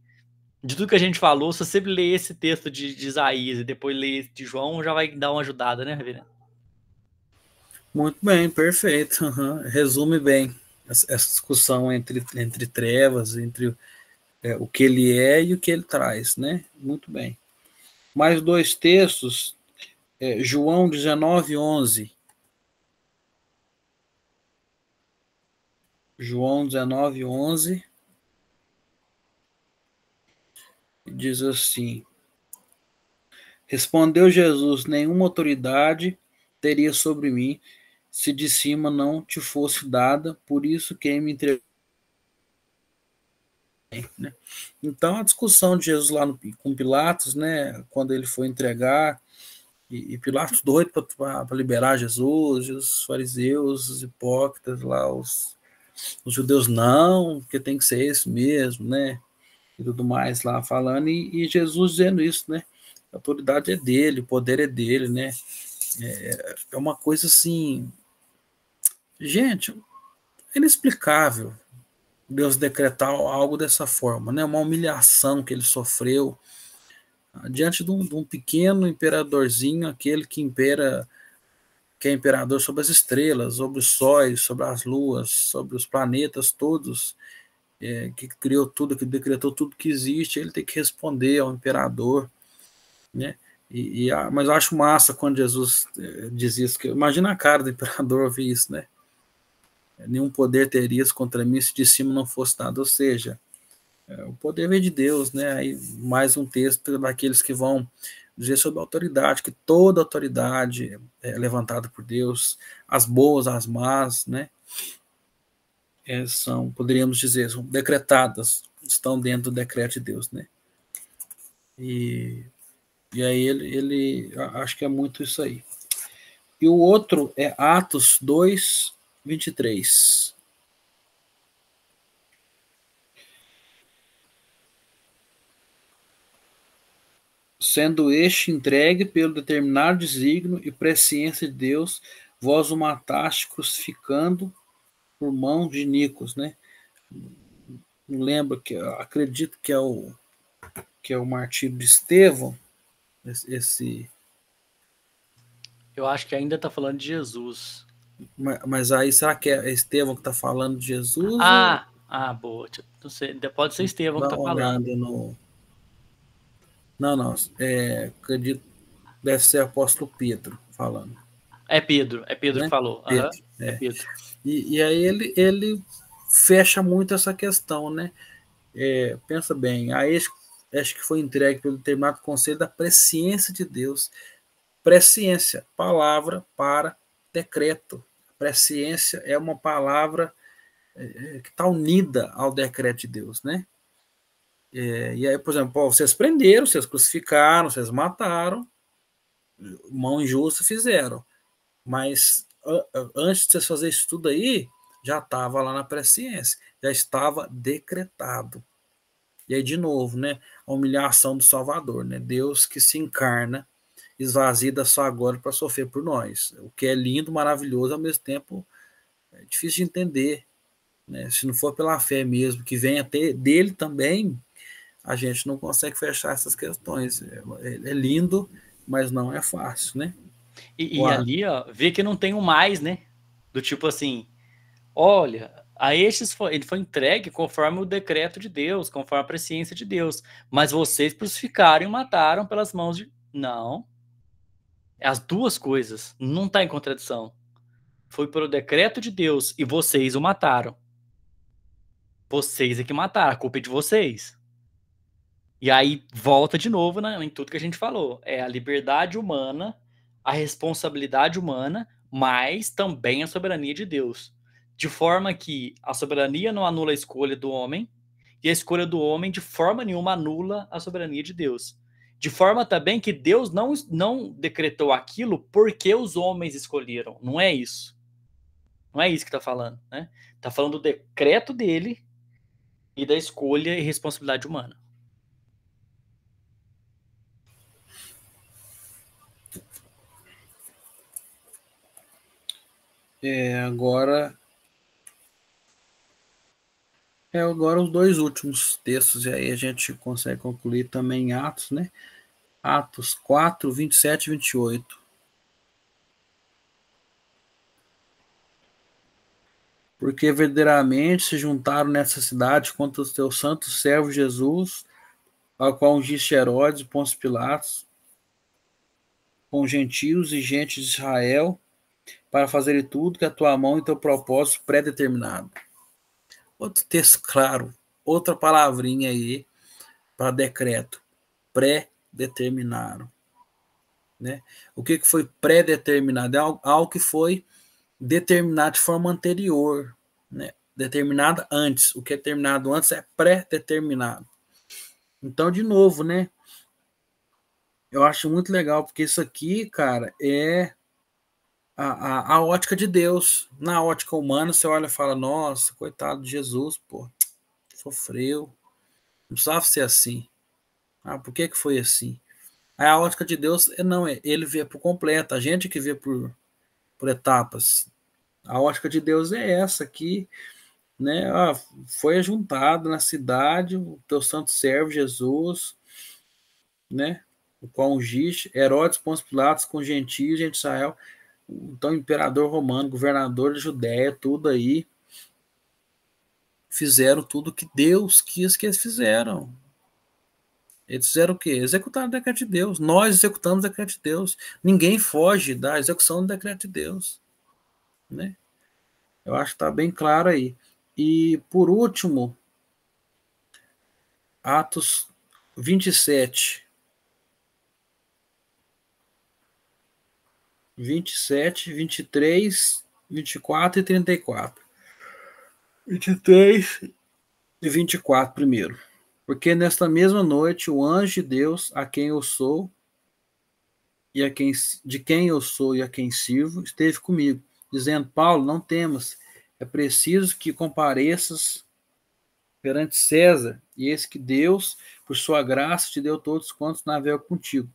de tudo que a gente falou, se você ler esse texto de Isaías e depois ler esse de João, já vai dar uma ajudada, né, Reverendo? Muito bem, perfeito. Uhum. Resume bem essa discussão entre trevas, entre o que ele é e o que ele traz, né? Muito bem. Mais dois textos, João 19:11. João 19:11 diz assim: Respondeu Jesus: Nenhuma autoridade teria sobre mim se de cima não te fosse dada, por isso quem me entregou. Né? Então a discussão de Jesus lá com Pilatos, né, quando ele foi entregar, e Pilatos doido para liberar Jesus, e os fariseus, os hipócritas lá, os judeus não, porque tem que ser esse mesmo, né? E tudo mais lá falando, e Jesus dizendo isso, né? A autoridade é dele, o poder é dele, né? É uma coisa assim, gente, inexplicável Deus decretar algo dessa forma, né? Uma humilhação que ele sofreu diante de um pequeno imperadorzinho, aquele que impera, que é imperador sobre as estrelas, sobre os sóis, sobre as luas, sobre os planetas todos, que criou tudo, que decretou tudo que existe, ele tem que responder ao imperador, né? Mas eu acho massa quando Jesus diz isso, que imagina a cara do imperador ouvir isso, né? Nenhum poder terias contra mim se de cima não fosse dado, ou seja, o poder vem de Deus, né? Aí mais um texto daqueles que vão dizer sobre a autoridade, que toda autoridade é levantada por Deus, as boas, as más, né? São, poderíamos dizer, são decretadas, estão dentro do decreto de Deus, né? E aí ele acho que é muito isso aí. E o outro é Atos 2:23. Sendo este entregue pelo determinado desígnio e presciência de Deus, vós o mataste crucificando por mão de Nicos, né? Não lembro, que acredito que é o martírio de Estevão, esse, Eu acho que ainda tá falando de Jesus. mas aí será que é Estevão que está falando de Jesus ou Boa. Não sei, pode ser Estevão que dá tá uma falando. olhada no. Não, acredito deve ser o apóstolo Pedro falando, É Pedro que né? falou. Aham, Pedro, é Pedro. E aí ele fecha muito essa questão, né? Pensa bem, a este acho que foi entregue pelo determinado conselho da presciência de Deus. Presciência, palavra para decreto. Presciência é uma palavra que está unida ao decreto de Deus, né? E aí, por exemplo, vocês prenderam, vocês crucificaram, vocês mataram, mão injusta fizeram, mas antes de vocês fazerem isso tudo aí, já estava lá na presciência, já estava decretado. E aí, de novo, né, a humilhação do Salvador, né? Deus que se encarna, esvazia da sua glória para sofrer por nós. O que é lindo, maravilhoso, ao mesmo tempo é difícil de entender. Né? Se não for pela fé mesmo, que vem até dele também, a gente não consegue fechar essas questões. É lindo, mas não é fácil, né? E ali, ó, vê que não tem um mais, né? Do tipo assim, olha, ele foi entregue conforme o decreto de Deus, conforme a presciência de Deus. Mas vocês crucificaram e mataram pelas mãos de. Não. É as duas coisas. Não está em contradição. Foi pelo decreto de Deus e vocês o mataram. Vocês é que mataram, a culpa é de vocês. E aí volta de novo, né, em tudo que a gente falou. É a liberdade humana, a responsabilidade humana, mas também a soberania de Deus. De forma que a soberania não anula a escolha do homem, e a escolha do homem de forma nenhuma anula a soberania de Deus. De forma também que Deus não decretou aquilo porque os homens escolheram. Não é isso. Não é isso que está falando, né? Está falando do decreto dele e da escolha e responsabilidade humana. Agora agora os dois últimos textos, e aí a gente consegue concluir também em Atos, né? Atos 4, 27 e 28. Porque verdadeiramente se juntaram nessa cidade contra o teu santo servo Jesus, ao qual ungiste Herodes e Pôncio Pilatos, com gentios e gente de Israel, para fazerem tudo que a tua mão e teu propósito pré-determinado. Outro texto claro, outra palavrinha aí para decreto, pré-determinado. Né? O que foi pré-determinado? É algo que foi determinado de forma anterior, né? Determinado antes. O que é determinado antes é pré-determinado. Então, de novo, né? Eu acho muito legal, porque isso aqui, cara, é a ótica de Deus. Na ótica humana, você olha e fala, nossa, coitado de Jesus, pô, sofreu. Não precisava ser assim. Ah, por que foi assim? Aí a ótica de Deus, não, ele vê por completo, a gente que vê por etapas. A ótica de Deus é essa aqui, né? Foi juntado na cidade o teu santo servo Jesus, né? O qual ungiste, Herodes, Pôncio Pilatos, com gentios, gente de Israel, então imperador romano, governador de Judéia, tudo aí, fizeram tudo que Deus quis que eles fizeram. Eles fizeram o quê? Executaram o decreto de Deus. Nós executamos o decreto de Deus. Ninguém foge da execução do decreto de Deus, né? Eu acho que está bem claro aí. E, por último, Atos 27. 27, 23, 24 e 34. 23 e 24 primeiro. Porque nesta mesma noite o anjo de Deus, a quem eu sou e de quem eu sou e a quem sirvo, esteve comigo, dizendo: Paulo, não temas, é preciso que compareças perante César, e eis que Deus, por sua graça, te deu todos quantos navegam contigo.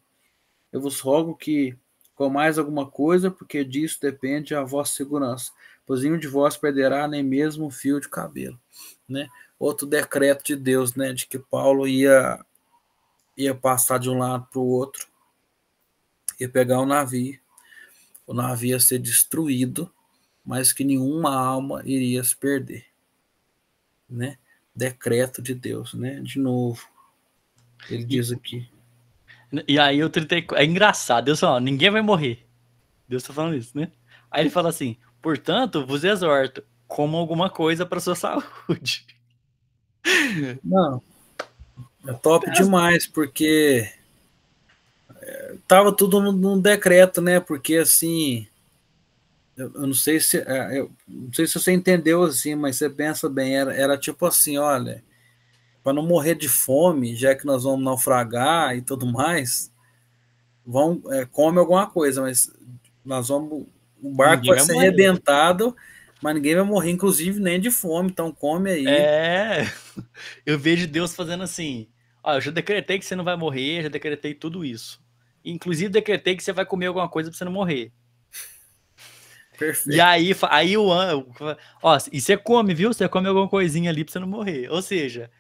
Eu vos rogo que comais alguma coisa, porque disso depende a vossa segurança, pois nenhum de vós perderá nem mesmo um fio de cabelo. Né? Outro decreto de Deus, né, de que Paulo ia passar de um lado para o outro, ia pegar o navio ia ser destruído, mas que nenhuma alma iria se perder. Né? Decreto de Deus, né? De novo, ele diz aqui. E aí o 34, é engraçado, Deus fala, ninguém vai morrer. Deus tá falando isso, né? Aí ele fala assim, portanto, vos exorto, comam alguma coisa para sua saúde. Não, é top demais, porque tava tudo num decreto, né? Porque assim, eu não sei se eu não sei se você entendeu assim, mas você pensa bem, era tipo assim, olha, para não morrer de fome, já que nós vamos naufragar e tudo mais, vão come alguma coisa, mas nós vamos, o barco Ninguém vai vai ser morrer. arrebentado, mas ninguém vai morrer, inclusive nem de fome, então come aí. É, eu vejo Deus fazendo assim, ó, eu já decretei que você não vai morrer, já decretei tudo isso. Inclusive decretei que você vai comer alguma coisa para você não morrer. E Perfeito. aí o anjo, ó, e você come, viu? Você come alguma coisinha ali para você não morrer. Ou seja,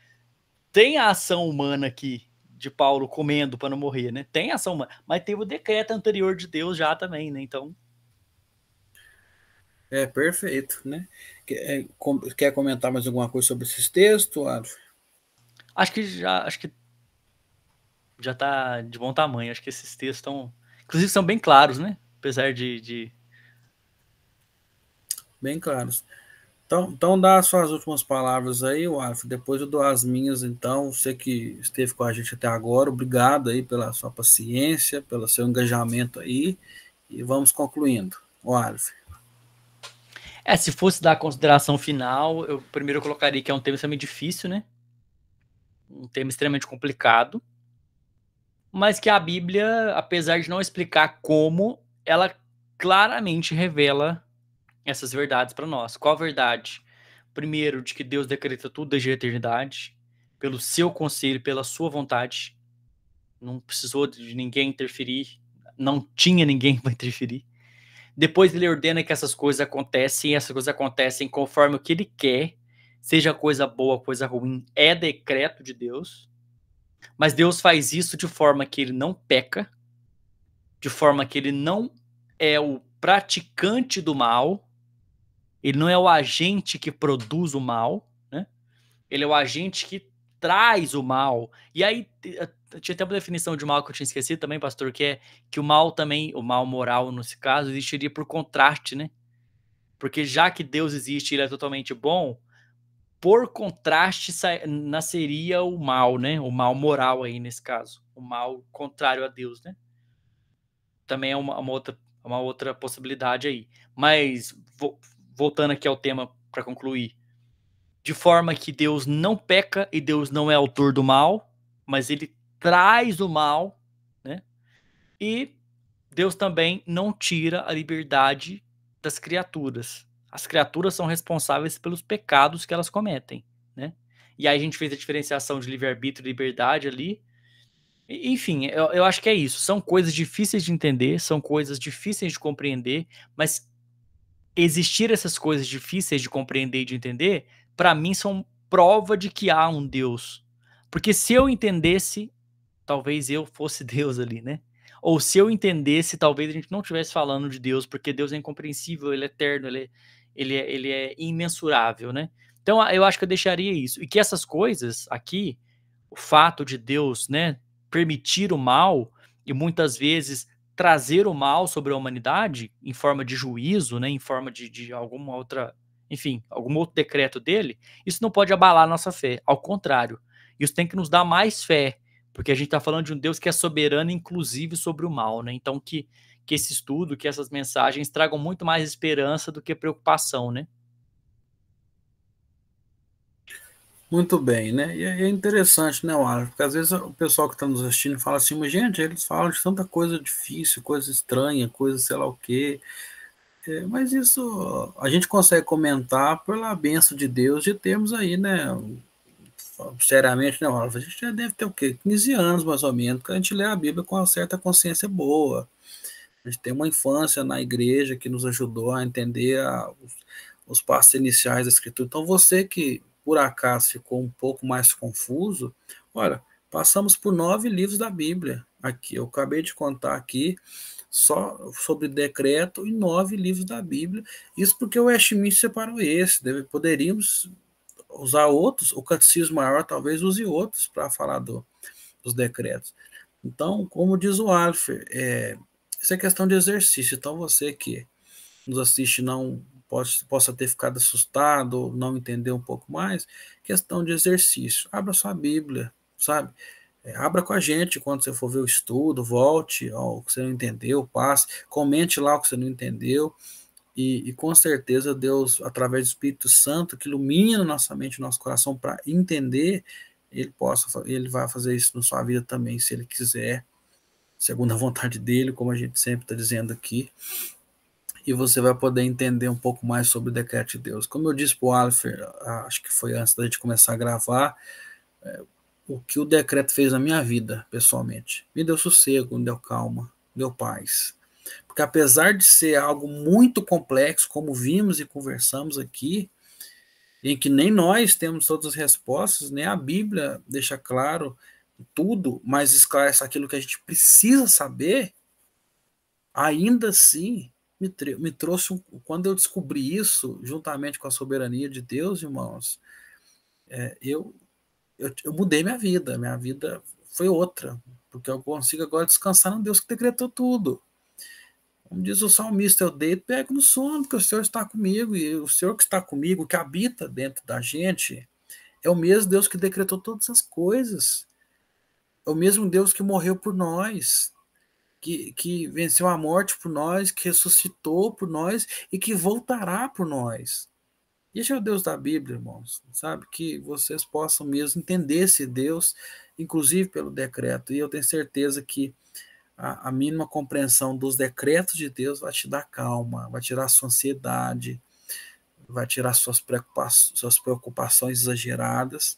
tem a ação humana aqui de Paulo comendo para não morrer, né? Tem a ação humana, mas tem o decreto anterior de Deus já também, né? Então, Perfeito, né? Quer comentar mais alguma coisa sobre esses textos, Adolfo? acho que já tá de bom tamanho. Acho que esses textos estão, inclusive, são bem claros, né? Apesar de... Bem claros. Então dá as suas últimas palavras aí, Adolfo. Depois eu dou as minhas, então. Você que esteve com a gente até agora, obrigado aí pela sua paciência, pelo seu engajamento aí. E vamos concluindo. Adolfo. Se fosse dar a consideração final, eu primeiro colocaria que é um tema extremamente difícil, né? Um tema extremamente complicado, mas que a Bíblia, apesar de não explicar como, ela claramente revela essas verdades para nós. Qual a verdade? Primeiro, de que Deus decreta tudo desde a eternidade, pelo seu conselho, pela sua vontade. Não precisou de ninguém interferir, não tinha ninguém para interferir. Depois ele ordena que essas coisas acontecem, e essas coisas acontecem conforme o que ele quer, seja coisa boa, coisa ruim, é decreto de Deus. Mas Deus faz isso de forma que ele não peca, de forma que ele não é o praticante do mal, ele não é o agente que produz o mal, né? Ele é o agente que traz o mal. E aí, tinha até uma definição de mal que eu tinha esquecido também, pastor, que é que o mal também, o mal moral nesse caso, existiria por contraste, né? Porque já que Deus existe e ele é totalmente bom, por contraste nasceria o mal, né? O mal moral aí nesse caso. O mal contrário a Deus, né? Também é uma outra possibilidade aí. Mas, voltando aqui ao tema para concluir, de forma que Deus não peca e Deus não é autor do mal, mas ele traz o mal, né? E Deus também não tira a liberdade das criaturas. As criaturas são responsáveis pelos pecados que elas cometem, né? E aí a gente fez a diferenciação de livre-arbítrio e liberdade ali. Enfim, eu acho que é isso. São coisas difíceis de entender, são coisas difíceis de compreender, mas existir essas coisas difíceis de compreender e de entender, para mim são prova de que há um Deus. Porque se eu entendesse, talvez eu fosse Deus ali, né? Ou se eu entendesse, talvez a gente não estivesse falando de Deus, porque Deus é incompreensível, ele é eterno, ele é imensurável, né? Então eu acho que eu deixaria isso. E que essas coisas aqui, o fato de Deus, né, permitir o mal e muitas vezes trazer o mal sobre a humanidade em forma de juízo, né, em forma de alguma outra, enfim, algum outro decreto dele, isso não pode abalar a nossa fé. Ao contrário, isso tem que nos dar mais fé, porque a gente está falando de um Deus que é soberano, inclusive sobre o mal, né? Então que esse estudo, que essas mensagens tragam muito mais esperança do que preocupação, né? Muito bem, né? E é interessante, né, Wallace? Porque às vezes o pessoal que está nos assistindo fala assim, mas gente, eles falam de tanta coisa difícil, coisa estranha, coisa sei lá o quê. Mas isso a gente consegue comentar pela bênção de Deus de termos aí, né? Seriamente, né, Wallace? A gente já deve ter o quê? 15 anos mais ou menos, que a gente lê a Bíblia com uma certa consciência boa. A gente tem uma infância na igreja que nos ajudou a entender os passos iniciais da Escritura. Então, você que por acaso ficou um pouco mais confuso, olha, passamos por 9 livros da Bíblia. Aqui, eu acabei de contar aqui só sobre decreto e 9 livros da Bíblia. Isso porque o Westminster separou esse. Poderíamos usar outros, o Catecismo Maior talvez use outros para falar dos decretos. Então, como diz o Alfer, isso é questão de exercício. Então, você que nos assiste não possa ter ficado assustado ou não entender um pouco mais, questão de exercício. Abra sua Bíblia, sabe? Abra com a gente quando você for ver o estudo, volte ao que você não entendeu, passe, comente lá o que você não entendeu, e com certeza Deus, através do Espírito Santo, que ilumina nossa mente e nosso coração para entender, ele vai fazer isso na sua vida também, se ele quiser, segundo a vontade dele, como a gente sempre está dizendo aqui, e você vai poder entender um pouco mais sobre o decreto de Deus. Como eu disse para o Alfer, acho que foi antes da gente começar a gravar, o que o decreto fez na minha vida, pessoalmente. Me deu sossego, me deu calma, me deu paz. Porque apesar de ser algo muito complexo, como vimos e conversamos aqui, em que nem nós temos todas as respostas, nem a Bíblia deixa claro tudo, mas esclarece aquilo que a gente precisa saber, ainda assim me trouxe, quando eu descobri isso, juntamente com a soberania de Deus, irmãos, eu mudei minha vida foi outra, porque eu consigo agora descansar no Deus que decretou tudo. Como diz o salmista, eu deito e pego no sono, porque o Senhor está comigo, e o Senhor que está comigo, que habita dentro da gente, é o mesmo Deus que decretou todas as coisas, é o mesmo Deus que morreu por nós, que venceu a morte por nós, que ressuscitou por nós e que voltará por nós. Esse é o Deus da Bíblia, irmãos, sabe? Que vocês possam mesmo entender esse Deus, inclusive pelo decreto, e eu tenho certeza que a mínima compreensão dos decretos de Deus vai te dar calma, vai tirar sua ansiedade, vai tirar suas preocupações exageradas,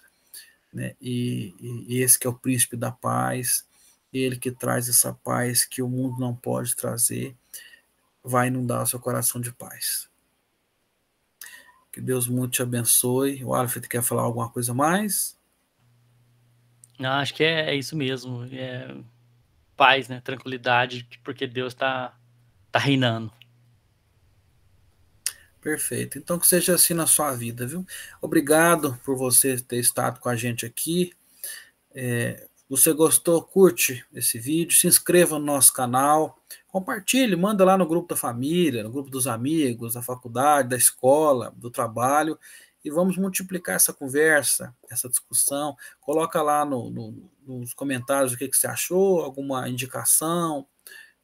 né? E esse que é o príncipe da paz, ele que traz essa paz que o mundo não pode trazer. vai inundar o seu coração de paz. Que Deus muito te abençoe. O Alfred quer falar alguma coisa mais? Não, acho que é isso mesmo. Paz, né? Tranquilidade, porque Deus tá reinando. Perfeito. Então que seja assim na sua vida, viu? Obrigado por você ter estado com a gente aqui. Você gostou? Curte esse vídeo, se inscreva no nosso canal, compartilhe, manda lá no grupo da família, no grupo dos amigos, da faculdade, da escola, do trabalho, e vamos multiplicar essa conversa, essa discussão. Coloca lá nos comentários o que você achou, alguma indicação,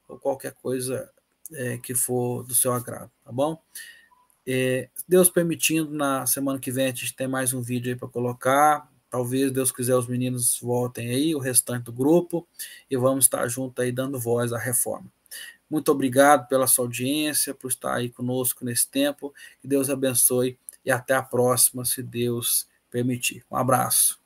ou qualquer coisa que for do seu agrado, tá bom? Deus permitindo, na semana que vem a gente tem mais um vídeo aí para colocar. Talvez, Deus quiser, os meninos voltem aí, o restante do grupo, e vamos estar junto aí dando voz à reforma. Muito obrigado pela sua audiência, por estar aí conosco nesse tempo. Que Deus abençoe e até a próxima, se Deus permitir. Um abraço.